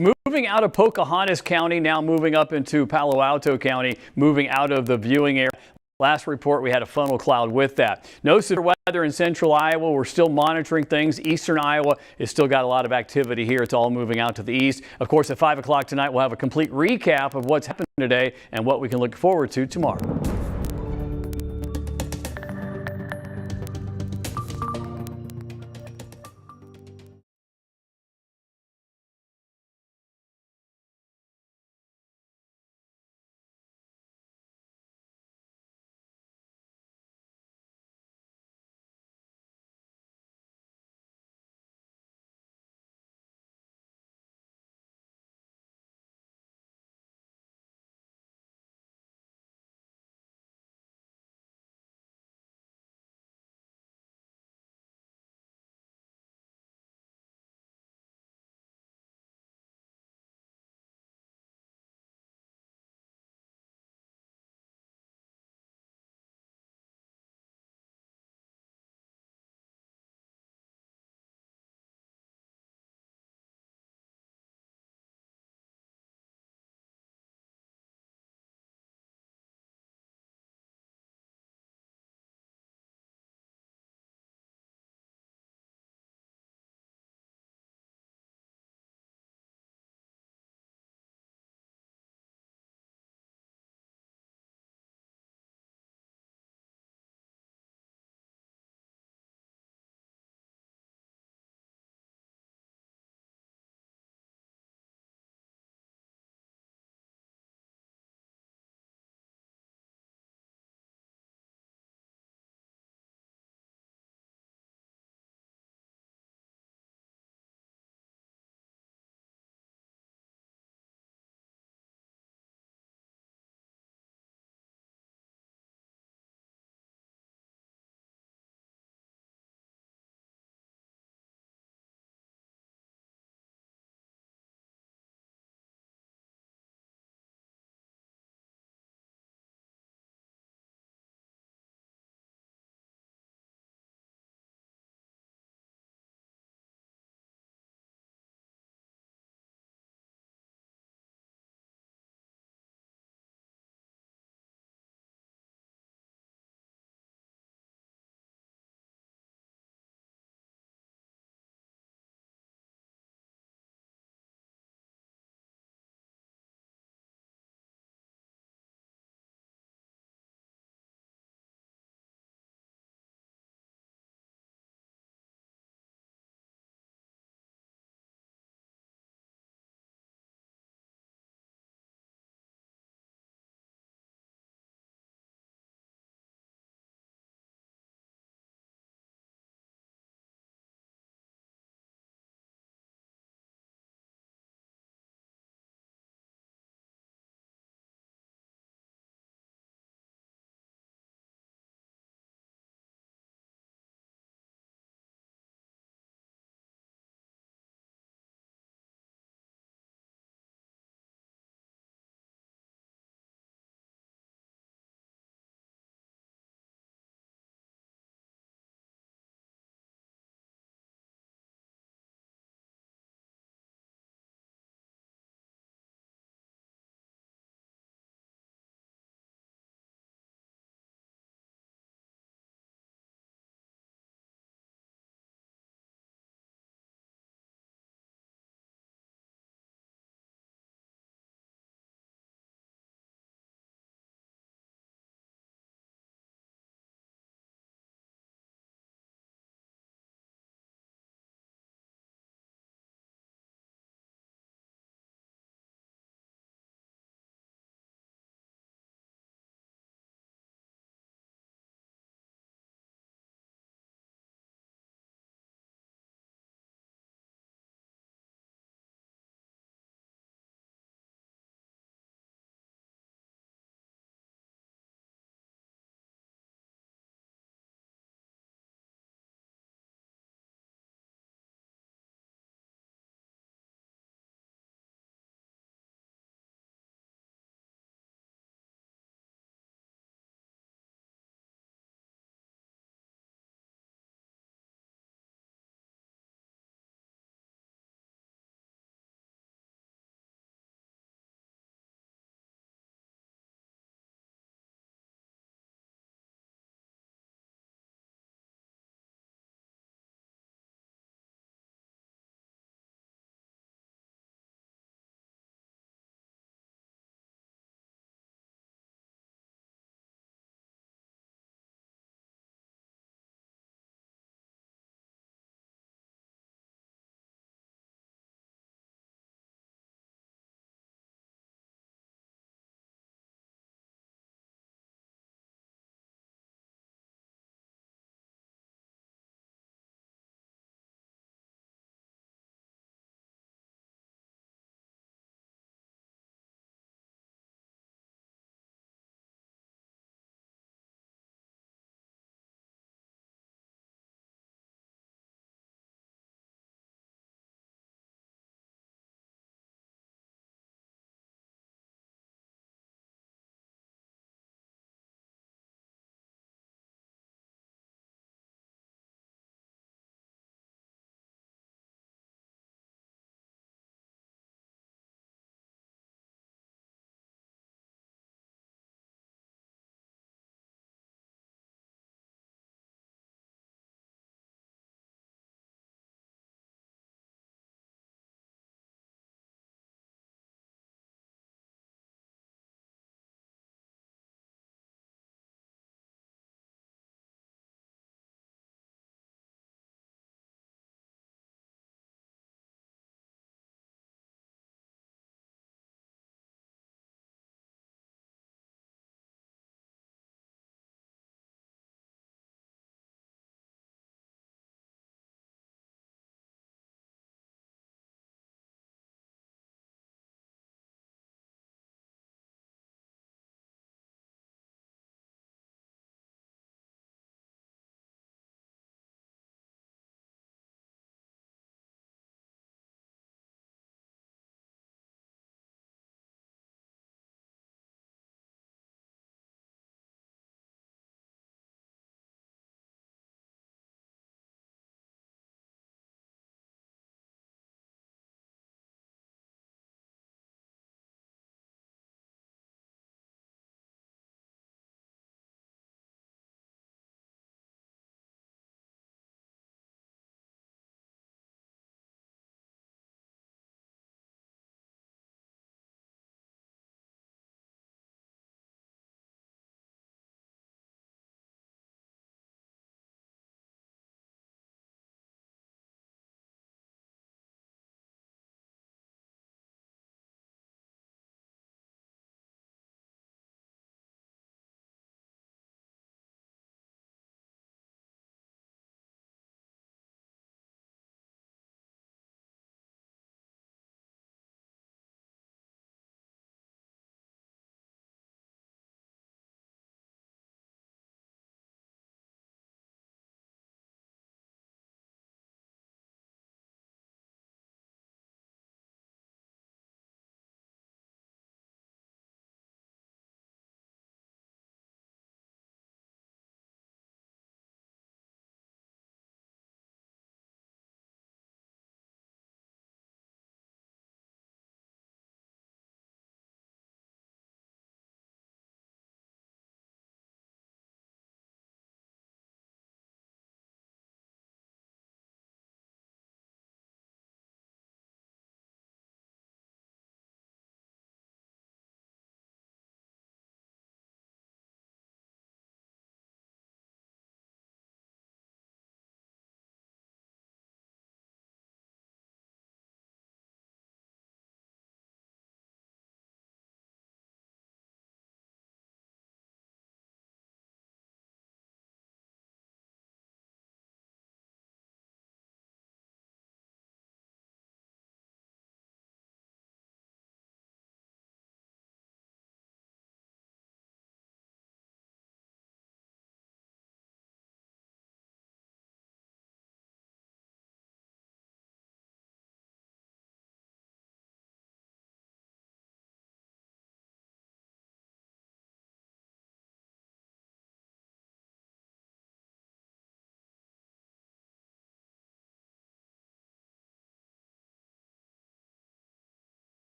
moving out of Pocahontas County, now moving up into Palo Alto County, moving out of the viewing area. Last report, we had a funnel cloud with that. No severe weather in central Iowa. We're still monitoring things. Eastern Iowa has still got a lot of activity here. It's all moving out to the east. Of course, at 5 o'clock tonight, we'll have a complete recap of what's happened today and what we can look forward to tomorrow.